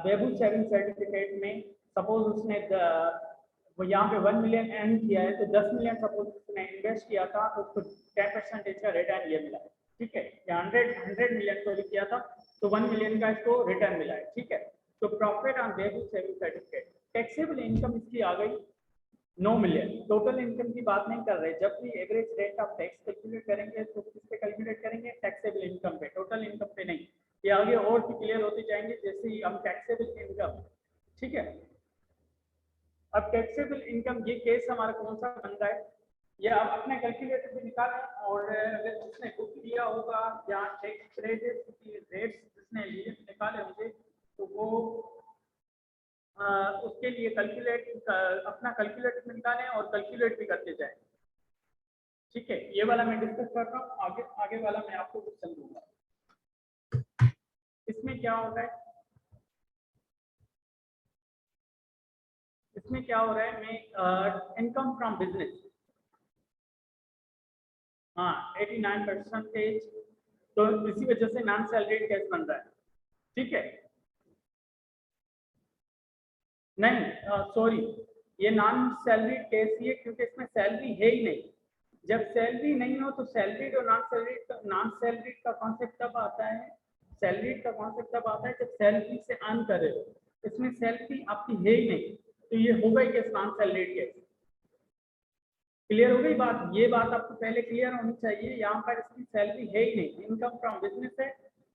वैल्यू सेविंग सर्टिफिकेट में। सपोज उसने वो यहाँ पे 1 मिलियन अर्न किया है तो 10 मिलियन सपोज उसने इन्वेस्ट किया था तो उसको 10% का रिटर्न ये मिला है, ठीक है। या 100 मिलियन को भी किया था तो 1 मिलियन का इसको रिटर्न मिला है, ठीक है। तो profit on value saving certificate. Taxable income इसकी आ गई 9 मिलियन। टोटल इनकम की बात नहीं कर रहे, जब भी average rate of tax calculate करेंगे तो किस पे कैलकुलेट करेंगे? टैक्सेबल इनकम पे, टोटल इनकम पे नहीं। ये आगे और भी क्लियर होते जाएंगे जैसे ही हम टैक्सेबल इनकम, ठीक है। अब टैक्सेबल इनकम ये केस हमारा कौन सा बन रहा है, ये आप अपने कैलकुलेटर पे निकालें और अगर उसने बुक दिया होगा या टैक्स क्रेडिट की रेट्स जिसने लिए निकाले होंगे तो वो उसके लिए कैलकुलेट अपना कैलकुलेटर में निकालें और कैलकुलेट भी करते जाएं, ठीक है। ये वाला मैं डिस्कस कर रहा हूँ, आगे आगे वाला मैं आपको कुछ समझूंगा। इसमें क्या होता है, इसमें क्या हो रहा है, मैं इनकम फ्रॉम बिजनेस, हाँ 89%, तो इसी वजह से नॉन सैलरीड केस बन रहा है, ठीक है। नहीं सॉरी, ये नॉन सैलरीड केस ही है क्योंकि इसमें सैलरी है ही नहीं। जब सैलरी नहीं हो तो सैलरीड और नॉन सैलरीड का कॉन्सेप्ट तब आता है, सैलरीड का कॉन्सेप्ट तब आता है जब सैलरी से अर्न कर रहे हो। इसमें सैलरी आपकी है ही नहीं तो ये होगा ही case non salaried case. Clear हो गई बात? ये बात आपको पहले क्लियर होनी चाहिए। यहाँ पर इसकी सैलरी है ही नहीं, इनकम फ्रॉम बिजनेस है,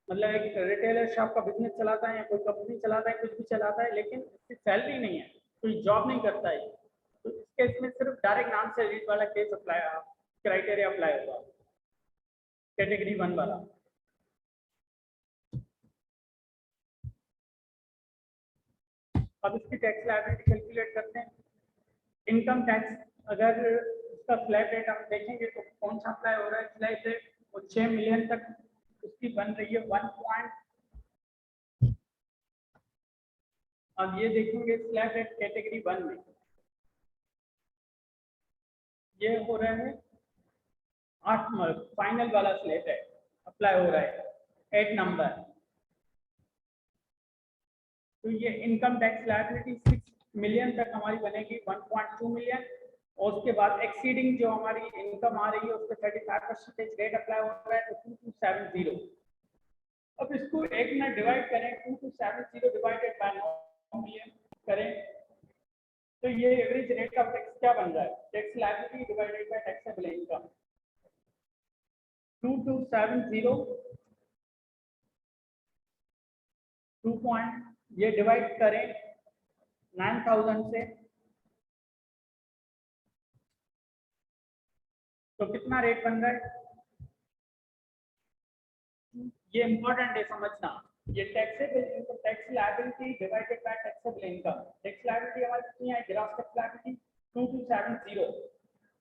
मतलब एक रिटेलर शॉप का बिजनेस चलाता है या कोई कंपनी चलाता है, कुछ भी चलाता है, लेकिन इसकी सैलरी नहीं है, कोई जॉब नहीं करता है। तो इस केस में सिर्फ डायरेक्ट नॉन सैलरी वाला केस अप्लाई, क्राइटेरिया अप्लाई होगा, कैटेगरी 1 वाला। अब इसकी टैक्स लायबिलिटी कैलकुलेट करते हैं। इनकम टैक्स अगर उसका स्लैब रेट हम देखेंगे तो कौन सा अप्लाई हो रहा है स्लैब रेट, वो 6 मिलियन तक उसकी बन रही है 1 पॉइंट। अब ये देखेंगे स्लैब रेट कैटेगरी 1 में ये हो रहा है 8 फाइनल वाला स्लैब रेट अप्लाई हो रहा है 8 नंबर। तो ये इनकम टैक्स लायबिलिटी 6 मिलियन तक हमारी बनेगी 1.2 मिलियन, और उसके बाद एक्सीडिंग जो हमारी इनकम आ रही है उस पर 35% रेट अप्लाई हो रहा है तो 2270। अब इसको एक में डिवाइड करें, 2270 डिवाइडेड बाय 9 मिलियन करें तो ये एवरेज रेट ऑफ टैक्स क्या बन रहा है, tax liability divided by taxable income. 2270 2 point, ये डिवाइड करें 9000 से तो कितना रेट बन रहा है? ये इंपॉर्टेंट है समझना, ये taxable income tax liability divided by taxable income. Tax liability हमारी कितनी है, gross tax liability 2270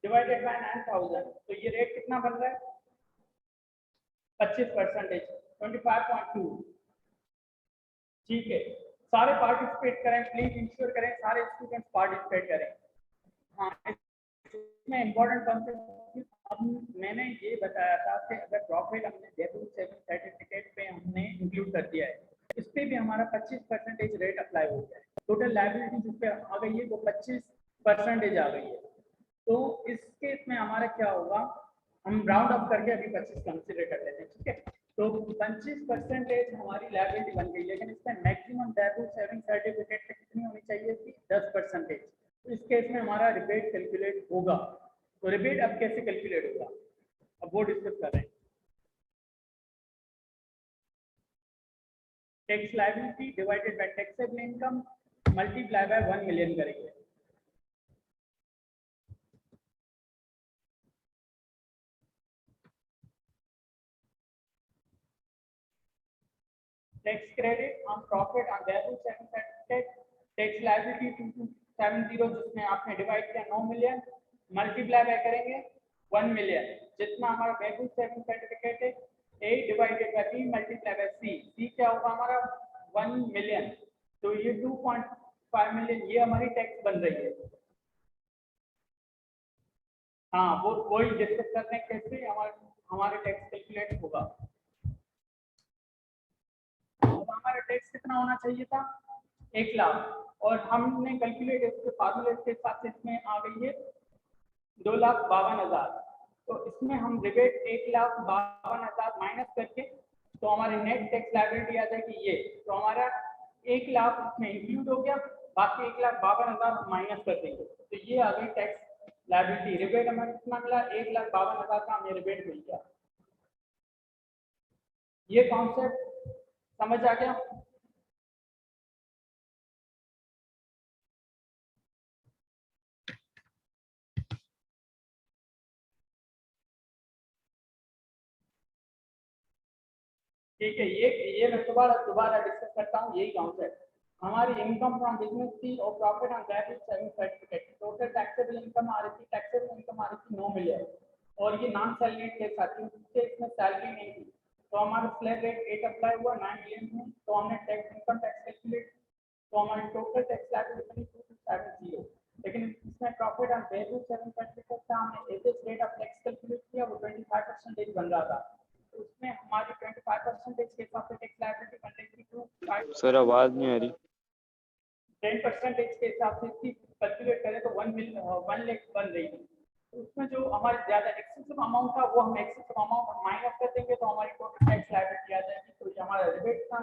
divided by 9000, तो ये रेट कितना बन रहा है? 25%, 25.2, ठीक है। सारे पार्टिसिपेट करें प्लीज, इंश्योर करें सारे स्टूडेंट्स पार्टिसिपेट करें। हाँ इसमें इम्पोर्टेंट कॉन्सेप्ट अब मैंने ये बताया था कि अगर प्रॉफिट हमने वैल्यू सेविंग सर्टिफिकेट पे हमने इंक्लूड कर दिया है, इस पे भी हमारा 25% रेट अप्लाई हो गया है। टोटल लायबिलिटी जिस पे आ गई है वो 25% आ गई है। तो इस केस में हमारा क्या होगा, हम राउंड अप करके अभी 25 कंसीडर कर लेते हैं, ठीक है। तो 25% हमारी लायबिलिटी बन गई, लेकिन इसमें मैक्सिमम वैल्यू सेविंग सर्टिफिकेट पे कितनी होनी चाहिए थी? 10%। तो इस केस में हमारा रिबेट कैलकुलेट होगा। तो रिबेट अब कैसे कैलकुलेट होगा, अब वो डिस्कस कर रहे हैं। Tax liability divided by taxable income multiply by 1 million करेंगे। Tax credit on profit on value certificate tax liability 2270 जिसमें आपने डिवाइड किया 9 मिलियन मल्टीप्लाई बाय करेंगे 1 मिलियन। जितना हमारा वैल्यू सर्टिफिकेट है A divided by B multiply by C क्या होगा हमारा 1 मिलियन। तो ये 2.5 मिलियन ये हमारी टैक्स बन रही है। हाँ वो वही डिस्कस करते हैं कैसे हमारे टैक्स कैलकुलेट होगा। अब हमारा टैक्स कितना होना चाहिए था 1 लाख और हमने कैलकुलेट इसके फार्मूले के हिसाब से इसमें आ गई है 2,52,000। तो इसमें हम रिबेट 1,52,000 माइनस करके तो हमारी नेट टैक्स लायबिलिटी आ जाएगी ये। तो हमारा 1 लाख इसमें इंक्लूड हो गया, बाकी 1,52,000 माइनस कर देंगे तो ये आ गई टैक्स लायबिलिटी। रिबेट हमें कितना मिला 1,52,000 का हमें रिबेट मिल गया। ये कॉन्सेप्ट समझ आ गया। ठीक है, ये मैं दोबारा डिस्कस करता हूँ यही कॉन्सेप्ट। हमारी इनकम फ्रॉम बिजनेस थी और profit on that is saving certificate. Total taxable income आ रही थी, टैक्सेबल इनकम आ रही थी 9 मिलियन और ये नॉन सैलरी के साथ क्योंकि इसमें सैलरी नहीं थी तो हमारा स्लैब रेट 8 अप्लाई हुआ 9 मिलियन में। तो हमने टैक्स इनकम टैक्स कैलकुलेट तो हमारी टोटल टैक्स लायबिलिटी बनी 2270। लेकिन इसमें profit on value saving certificate था, हमने average rate of tax calculate किया वो 25% बन रहा था। तो उसमें हमारी 25% के हिसाब से टैक्स लायबिलिटी बन रही थी सर आवाज नहीं आ रही। 10% के हिसाब से इसकी कैलकुलेट करें तो 1 लाख बन रही थी। तो उसमें जो हमारी ज्यादा एक्सेसिव अमाउंट था वो हम एक्सेसिव अमाउंट माइनस कर देंगे तो हमारी टोटल टैक्स लायबिलिटी आ जाएगी। तो ये हमारा रिबेट था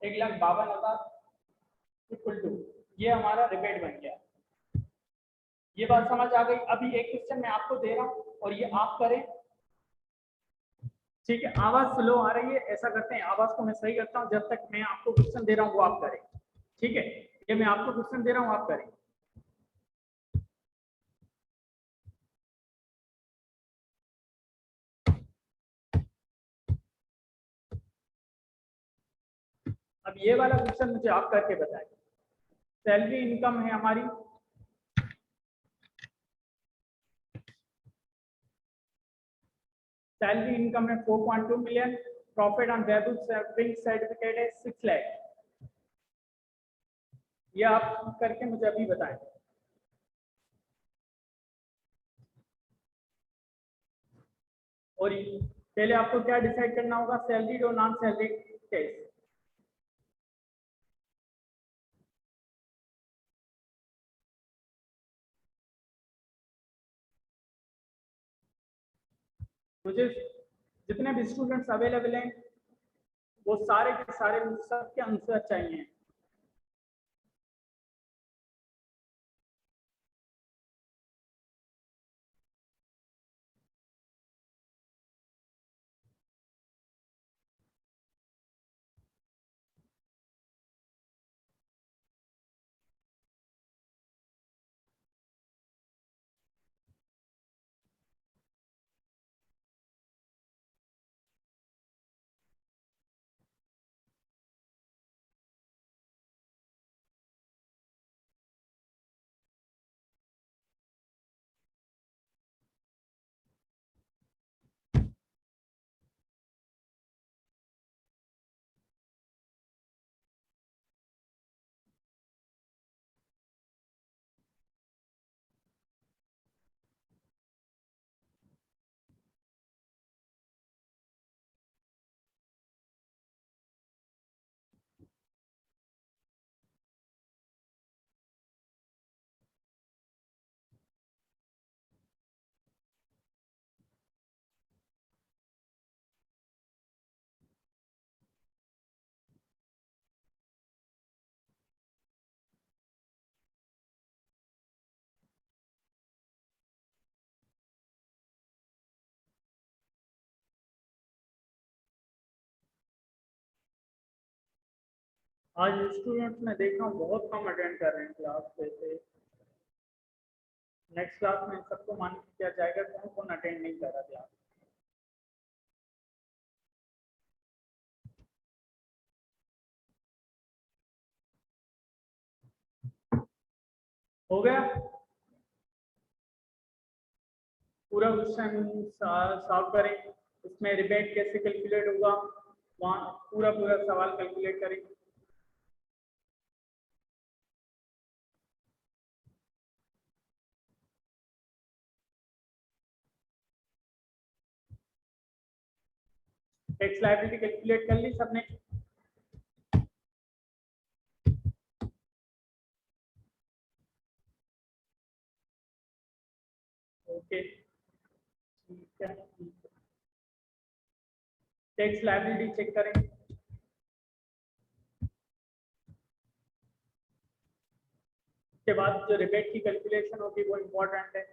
1,52,000 इक्वल टू ये हमारा रिबेट बन गया। ये बात समझ आ गई। अभी एक क्वेश्चन मैं आपको दे रहा हूँ और ये आप करें। ठीक है, आवाज स्लो आ रही है, ऐसा करते हैं आवाज को मैं सही करता हूँ जब तक मैं आपको क्वेश्चन दे रहा हूँ वो आप करें। ठीक है, ये मैं आपको क्वेश्चन दे रहा हूँ आप करें। अब ये वाला क्वेश्चन मुझे आप करके बताएं। सैलरी इनकम है हमारी सैलरी इनकम है 4.2 million, profit on value certificate है 6 लाख। ये आप करके मुझे अभी बताएं। और पहले आपको क्या डिसाइड करना होगा सैलरी और नॉन सैलरी केस। मुझे जितने भी स्टूडेंट्स अवेलेबल हैं वो सारे के सारे सबके आंसर चाहिए। आज स्टूडेंट्स मैं देख रहा हूँ बहुत कम अटेंड कर रहे हैं क्लास पे। नेक्स्ट क्लास में सबको मान किया जाएगा कौन कौन अटेंड नहीं कर रहा क्लास। हो गया पूरा क्वेश्चन सॉल्व करें। इसमें रिबेट कैसे कैलकुलेट होगा वहाँ पूरा पूरा सवाल कैलकुलेट करें। टैक्स लायबिलिटी कैलकुलेट कर ली सबने। ओके ठीक है। टैक्स लायबिलिटी चेक करें। उसके बाद जो रिबेट की कैलकुलेशन होगी वो इम्पोर्टेंट है।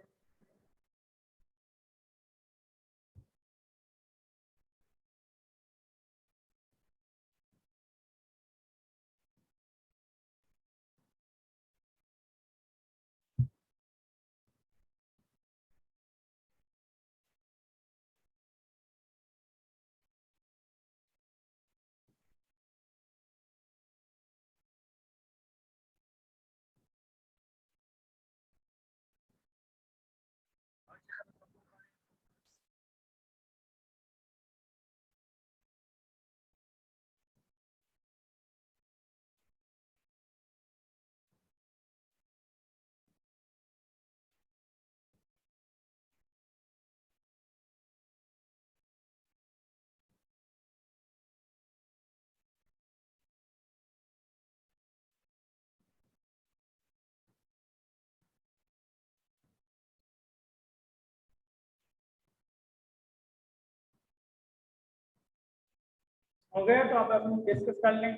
हो गया तो अब हम डिस्कस कर लें।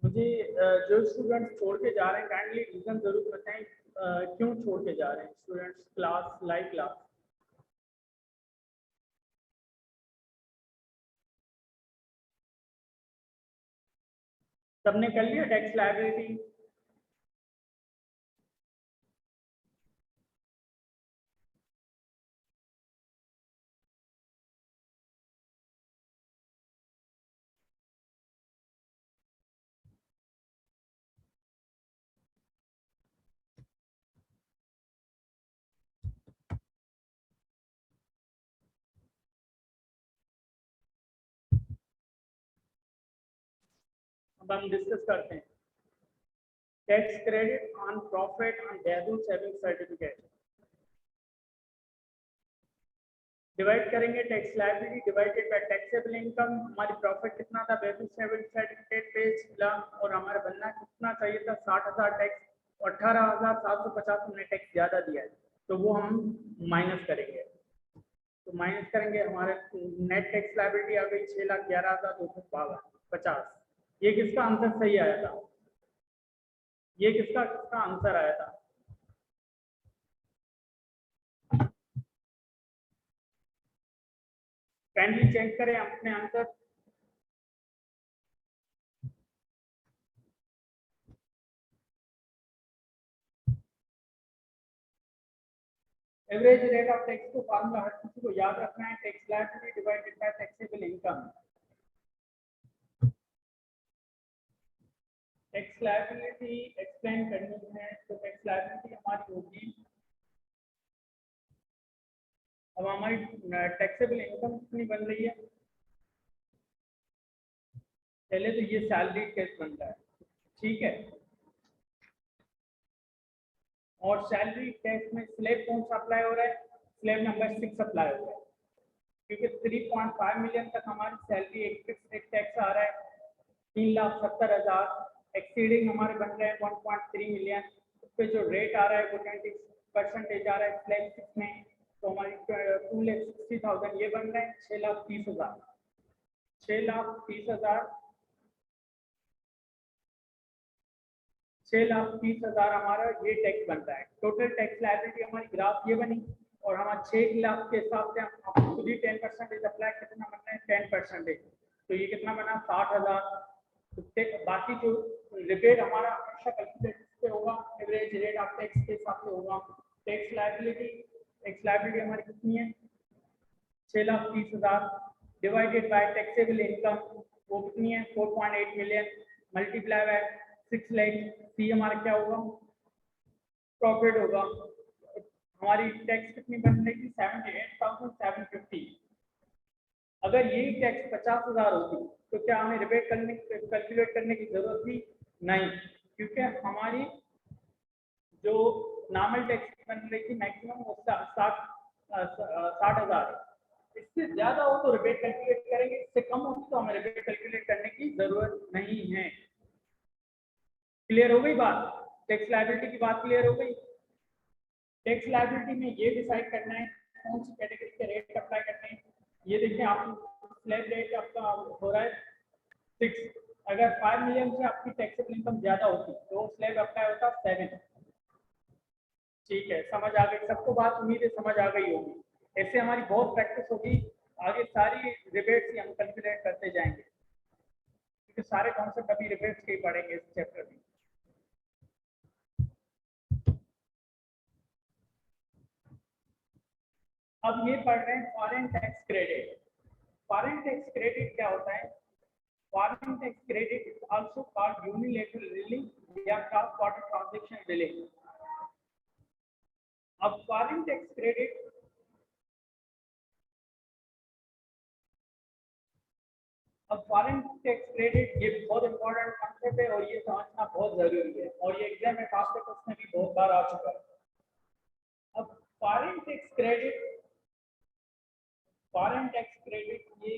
मुझे जो स्टूडेंट्स छोड़ के जा रहे हैं काइंडली रीजन जरूर बताएं क्यों छोड़ के जा रहे हैं स्टूडेंट्स क्लास लाइव क्लास। सबने कर लिया टैक्स लायबिलिटी। अब हम डिस्कस करते हैं tax credit on profit on डेब्यू सेविंग सर्टिफिकेट। डिवाइड करेंगे tax liability divided by taxable income. हमारी प्रॉफिट कितना था डेब्यू सेविंग सर्टिफिकेट पे मिला और हमारा बनना कितना चाहिए था 60,000 टैक्स। 18,750 हमने टैक्स ज्यादा दिया है तो वो हम माइनस करेंगे। तो माइनस करेंगे हमारे नेट टैक्स लायबिलिटी आ गई 6,11,250। ये किसका आंसर सही आया था? ये किसका किसका आंसर आया था? काइंडली चेक करें अपने answer. Average rate of tax को फार्मूला हर किसी को याद रखना है tax liability divided by taxable income. Tax liability explain करनी है तो टैक्स लायबिलिटी हमारी होगी अब हमारी टैक्सेबल इनकम कितनी बन रही है। पहले तो ये सैलरी टैक्स बन रहा है ठीक है और सैलरी टैक्स में स्लैब कौन सा अप्लाई हो रहा है? स्लैब नंबर 6 अप्लाई हो रहा है क्योंकि 3.5 मिलियन तक हमारी सैलरी एक फिक्स रेट टैक्स आ रहा है 3,70,000। एक्सीडिंग हमारे बन रहे हैं 1.3 मिलियन। उस पर जो रेट आ रहा है वो 20% आ रहा है स्लैब 6 में तो हमारी 2,60,000 ये बन रहे हैं 6,30,000। 6,30,000 6,30,000 हमारा ये टैक्स बनता है। टोटल टैक्स लायबिलिटी हमारी ग्राफ ये बनी और हमारा 6 लाख के हिसाब से हम खुद ही 10% अप्लाई कितना बन रहे हैं 10%। तो ये कितना बना 60,000। तो बाकी जो रिबेट हमारा हमेशा कैलकुलेट पे होगा एवरेज रेट ऑफ टैक्स के हिसाब से होगा। टैक्स लायबिलिटी हमारी कितनी है 6,30,000 डिवाइडेड बाय टैक्सेबल इनकम वो कितनी है 4.8 मिलियन मल्टीप्लाई बाय 6 लाख। सी हमारा क्या होगा प्रॉफिट होगा। हमारी टैक्स कितनी बन रही थी 78,750। अगर यही टैक्स 50,000 होती तो क्या हमें रिबेट कैलकुलेट करने की जरूरत थी नहीं, क्योंकि हमारी जो नॉर्मल टैक्स बन रही थी मैक्सिमम वो 60,000। इससे ज्यादा हो तो रिबेट कैलकुलेट करेंगे, इससे कम हो तो हमें रिबेट कैलकुलेट करने की जरूरत नहीं है। क्लियर हो गई बात? टैक्स लायबिलिटी की बात क्लियर हो गई। टैक्स लायबिलिटी में ये डिसाइड करना है कौन सी कैटेगरी के रेट अप्लाई करने हैं। ये देखिए आप स्लैब रेट आपका हो रहा है 6। अगर 5 मिलियन से आपकी टैक्सेबल इनकम ज्यादा होती तो स्लैब अप्लाई होता 7। ठीक है, समझ आ गई सबको बात? उम्मीद है समझ आ गई होगी। ऐसे हमारी बहुत प्रैक्टिस होगी, आगे सारी रिबेट्स ही हम कैलकुलेट करते जाएंगे, क्योंकि सारे कॉन्सेप्ट अभी रिबेट्स के ही पढ़ेंगे इस चैप्टर में। अब ये पढ़ रहे हैं foreign tax credit. Foreign tax credit क्या होता है? Foreign tax credit is also called unilateral relief या क्रॉस बॉर्डर ट्रांजैक्शन रिलीफ। अब फॉरेन टैक्स क्रेडिट ये बहुत इंपॉर्टेंट कॉन्सेप्ट है और ये समझना बहुत जरूरी है और ये एग्जाम में पास पेपर्स में भी बहुत बार आ चुका है। अब फॉरेन टैक्स क्रेडिट ये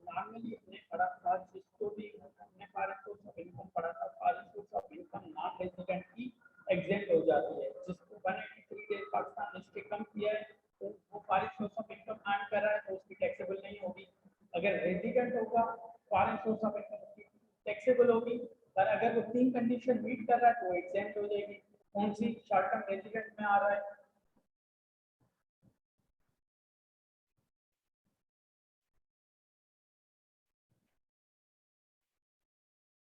नॉर्मली हमने पढ़ा था, जिसको भी हमने फॉरेन सोर्स ऑफ इनकम पढ़ा था, foreign source of income non resident की एग्जेम्प्ट हो जाती है। जिसको 183 डेज पाकिस्तान ने इसके कम किया है तो वो foreign source of income earn कर रहा है तो उसकी टैक्सेबल नहीं होगी। अगर रेजिडेंट होगा फॉरेन सोर्स ऑफ इनकम उसकी टैक्सेबल होगी, पर अगर वो 3 कंडीशन मीट कर रहा है तो एग्जेम्प्ट हो जाएगी। कौन सी? शॉर्ट टर्म रेजिडेंट में आ रहा है।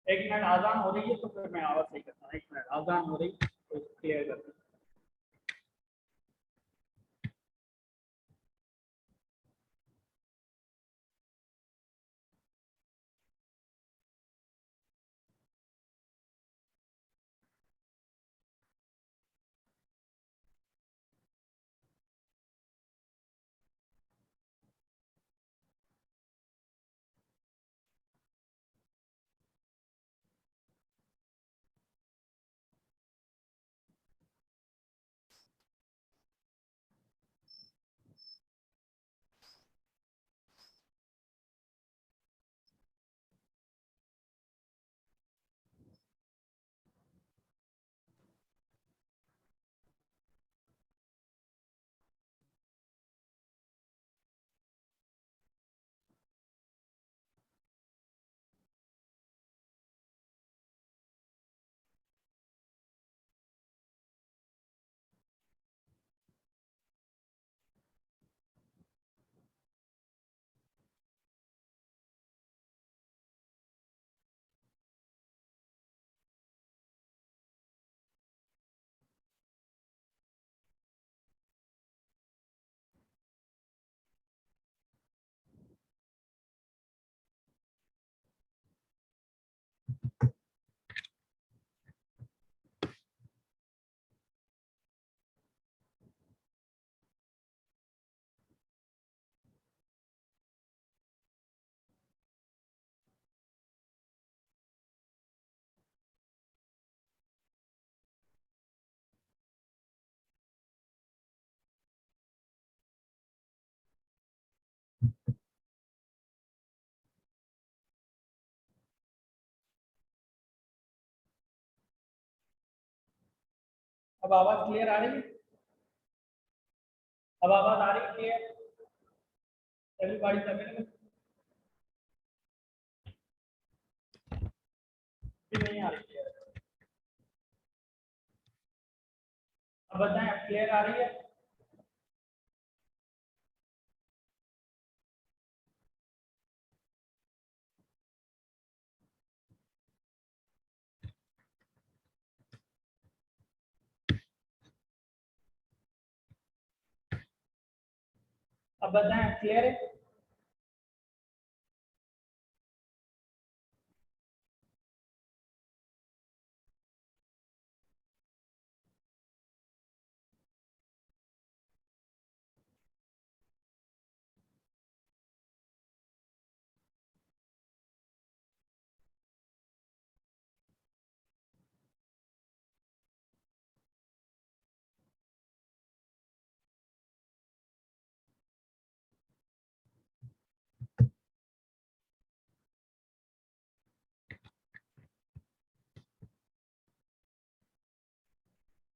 एक मिनट, आजान हो रही है तो फिर मैं आवाज सही करता हूँ। एक मिनट, आजान हो रही तो क्लियर करता हूँ। अब आवाज क्लियर आ रही है? अब आवाज आ रही है क्लियर? Everybody is available? नहीं आ रही है? अब बताएं, अब क्लियर आ रही है? अब बताएं, क्लियर है?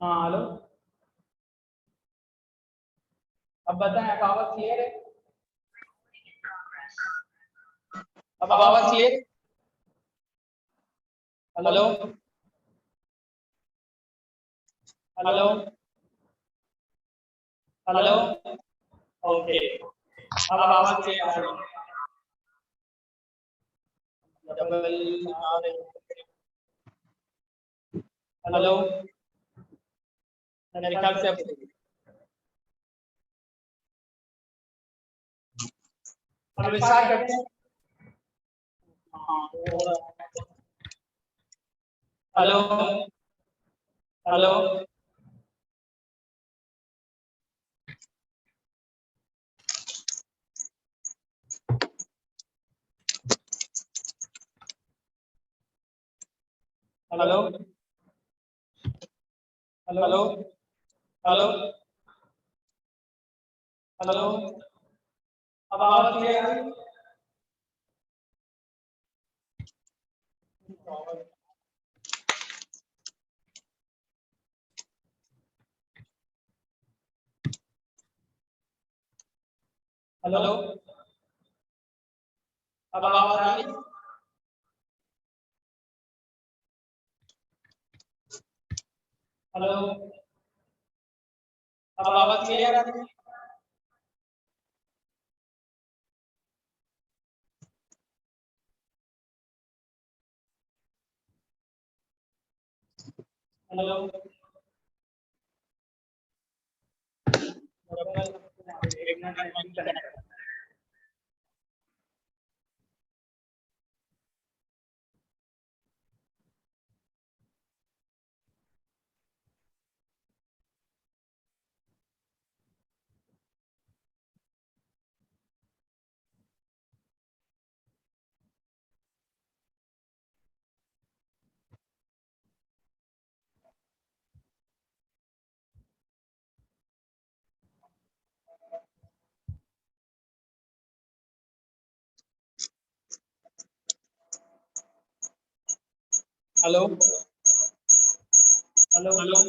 हाँ हेलो, अब बताएं, अब आवाज क्लियर है? अब आवाज क्लियर है? हेलो हेलो हेलो, ओके, अब आवाज क्लियर आ रही है? डबल आ रही है। हेलो, मेरे ख्याल से अब स्टार्ट करते हैं। हाँ, hello hello hello hello hello hello, अब आवाज क्लियर आ रही है? हेलो, अब आवाज आ रही है? हेलो, अब आवाज क्लियर आ रही है? हेलो, एक minute. Hello hello hello,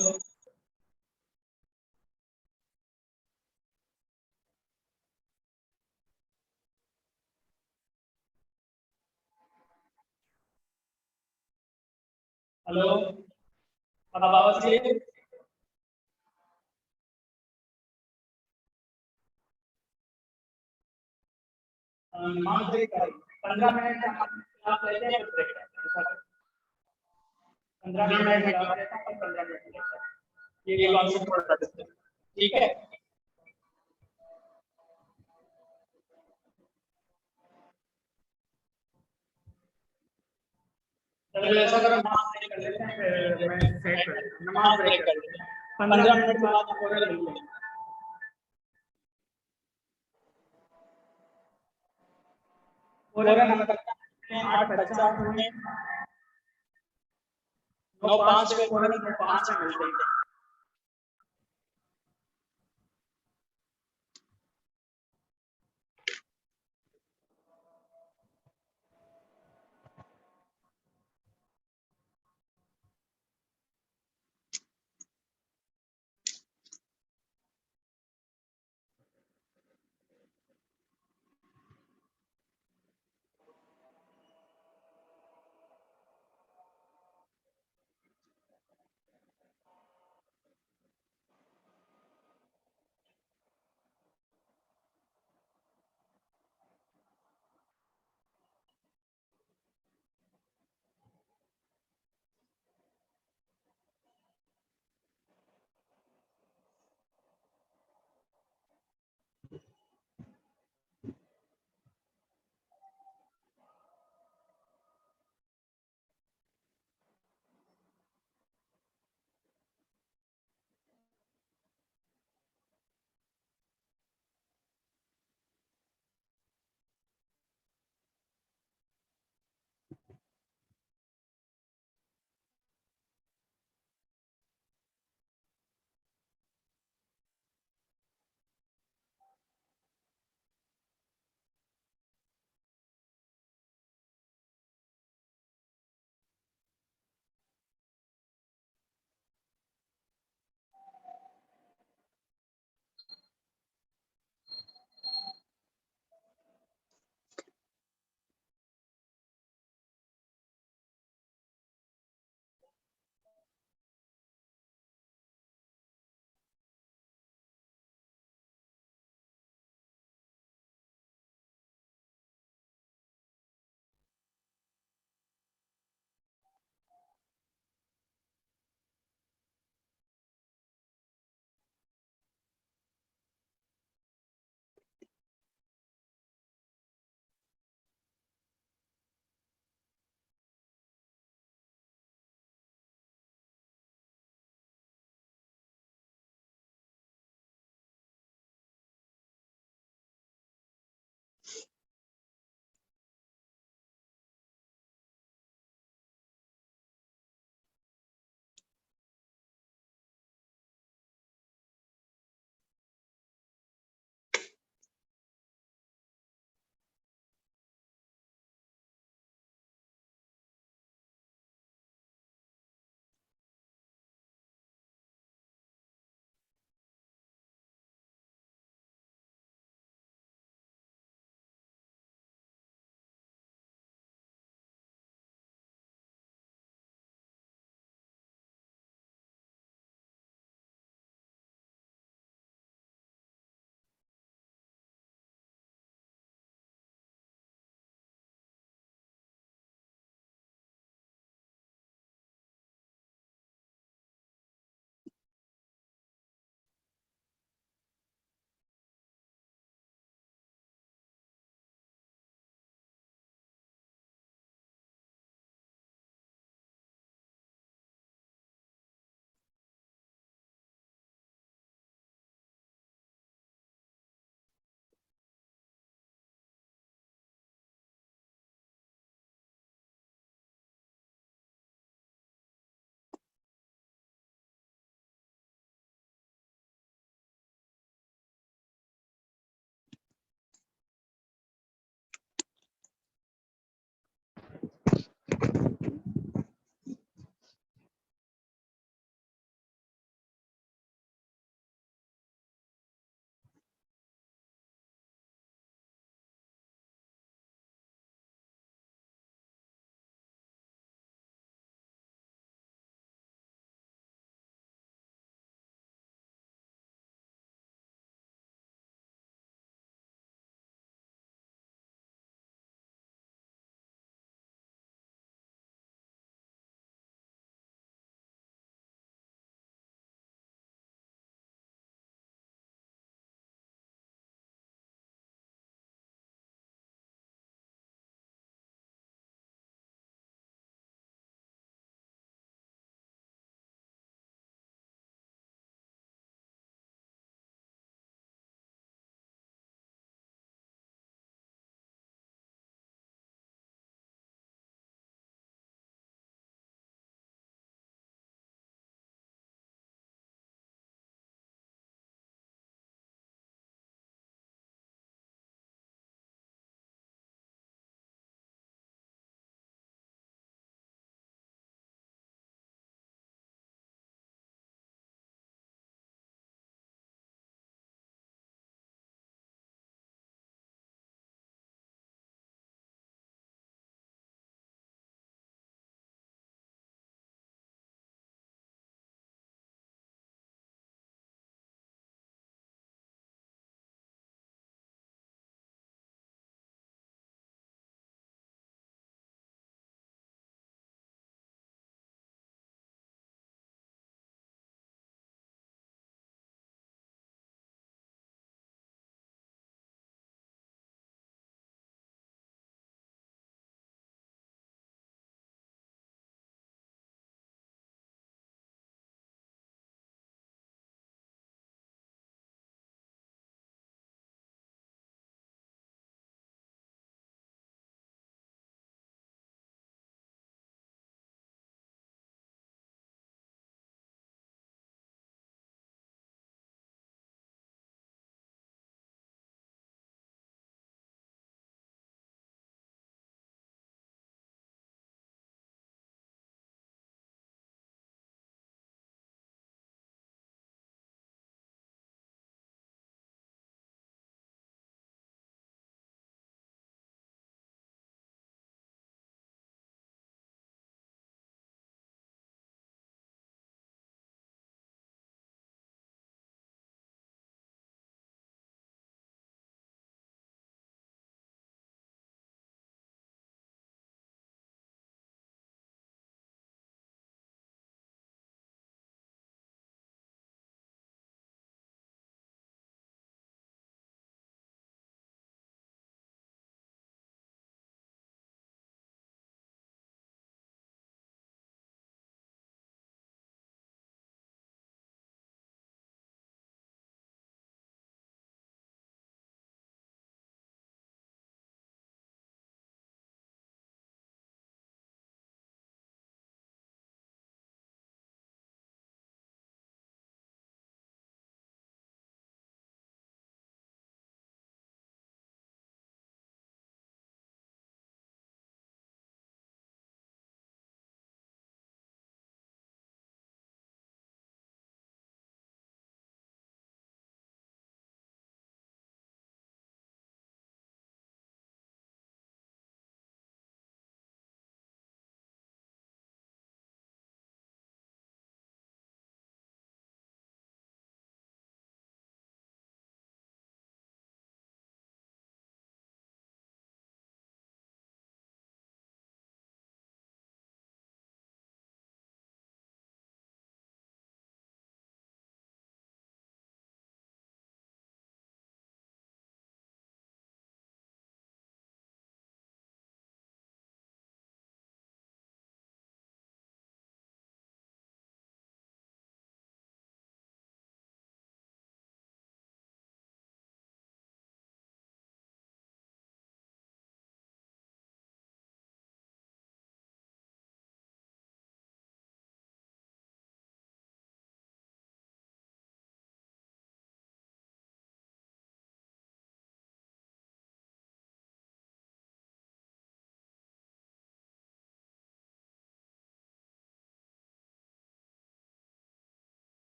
hello, अब आवाज क्लियर है? नमाज ब्रेक करें, 15 मिनट का क्लास लेते हैं, फिर ब्रेक करते हैं। 15 मिनट में क्लास लेता हूँ, 15 मिनट में लेता हूँ। ये कॉन्सेप्ट थोड़ा सा ठीक है। चलो ऐसा करो, नमाज ब्रेक कर लेते हैं, फिर मैं सेट कर लेता हूँ। नमाज ब्रेक कर लेते हैं, 15 मिनट के बाद पूरा ले लेंगे। पूरा नंबर 8:50 में 9:05 पे पूरा 9:05 में मिलते हैं।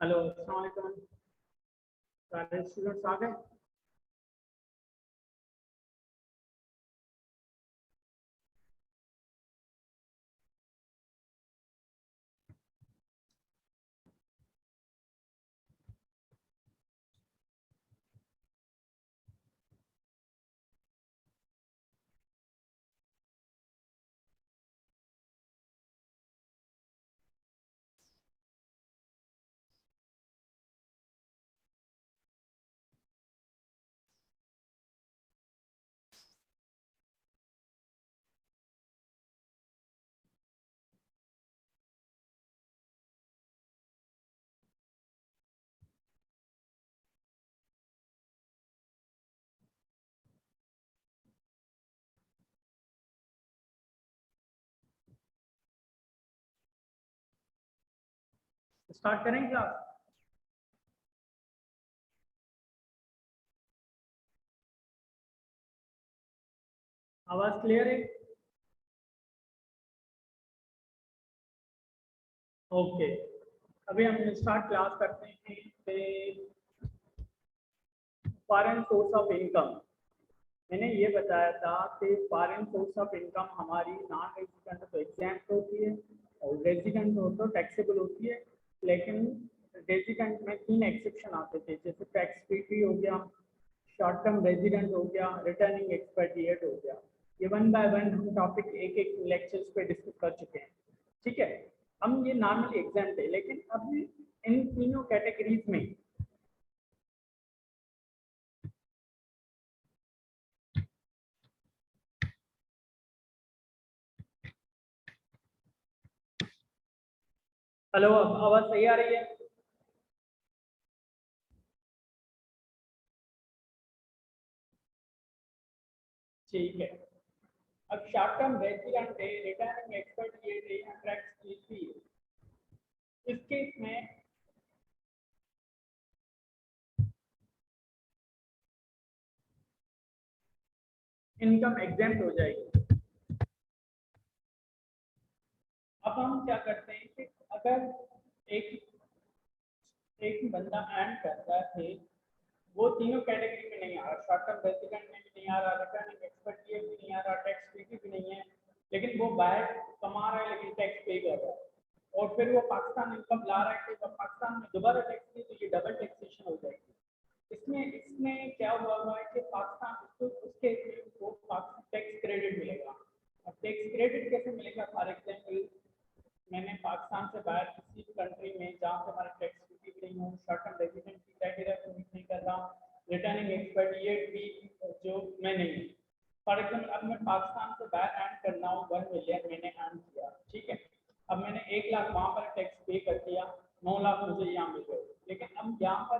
हेलो, अस्सलाम वालेकुम। सारे स्टूडेंट्स आ गए? स्टार्ट करें क्लास? आवाज क्लियर है? ओके, अभी हम स्टार्ट क्लास करते हैं। Foreign source of income. मैंने ये बताया था कि फॉरेन सोर्स ऑफ इनकम हमारी नॉन रेजिडेंट तो एग्जैम्प्ट होती है और रेजिडेंट हो तो टैक्सेबल होती है। लेकिन रेजिडेंट में 3 एक्सेप्शन आते थे, जैसे टैक्स फ्री हो गया, शॉर्ट टर्म रेजिडेंट हो गया, रिटर्निंग एक्सपेट्रिएट हो गया। ये वन बाय वन हम टॉपिक एक एक लेक्चर्स पे डिस्कस कर चुके हैं। ठीक है, हम ये नॉर्मली एग्जाम थे, लेकिन अब इन तीनों कैटेगरीज में हेलो, अब आवाज सही आ रही है? ठीक है। अब शॉर्ट टर्म रेजिडेंट है, रिटर्निंग एक्सपेट्रिएट है या टैक्स फ्री है, इस केस में इनकम एग्जेम्प्ट हो जाएगी। अब हम क्या करते हैं कि अगर एक एक ही बंदा अर्न करता है, वो तीनों कैटेगरी में नहीं आ रहा, शॉर्ट टर्म रेजिडेंट में भी नहीं आ रहा, रिटर्निंग एक्सपेट्रिएट भी नहीं आ रहा, टैक्स फ्री भी नहीं है, लेकिन वो बाहर कमा रहा है लेकिन टैक्स पे कर रहा है और फिर वो पाकिस्तान इनकम ला रहा है, तो पाकिस्तान में दोबारा टैक्स नहीं, तो ये डबल टैक्सेशन हो जाएगी। इसमें इसमें क्या हुआ है कि पाकिस्तान उसके वो टैक्स क्रेडिट मिलेगा। अब टैक्स क्रेडिट कैसे मिलेगा? फॉर एग्जाम्पल, मैंने पाकिस्तान से बाहर किसी भी कंट्री में जहाँ से हमारे टैक्स ड्यूटी भी नहीं हो, शॉर्ट टर्म रेजिडेंट की क्राइटेरिया को मीट नहीं कर रहा, रिटर्निंग एक्सपेट्रिएट भी जो मैं नहीं हूँ। फॉर एग्जाम्पल, अब मैं पाकिस्तान से बाहर अर्न करना हूँ, 1 मिलियन मैंने अर्न किया, ठीक है। अब मैंने 1 लाख वहाँ पर टैक्स पे कर दिया, 9 लाख मुझे यहाँ मिल गए, लेकिन अब यहाँ पर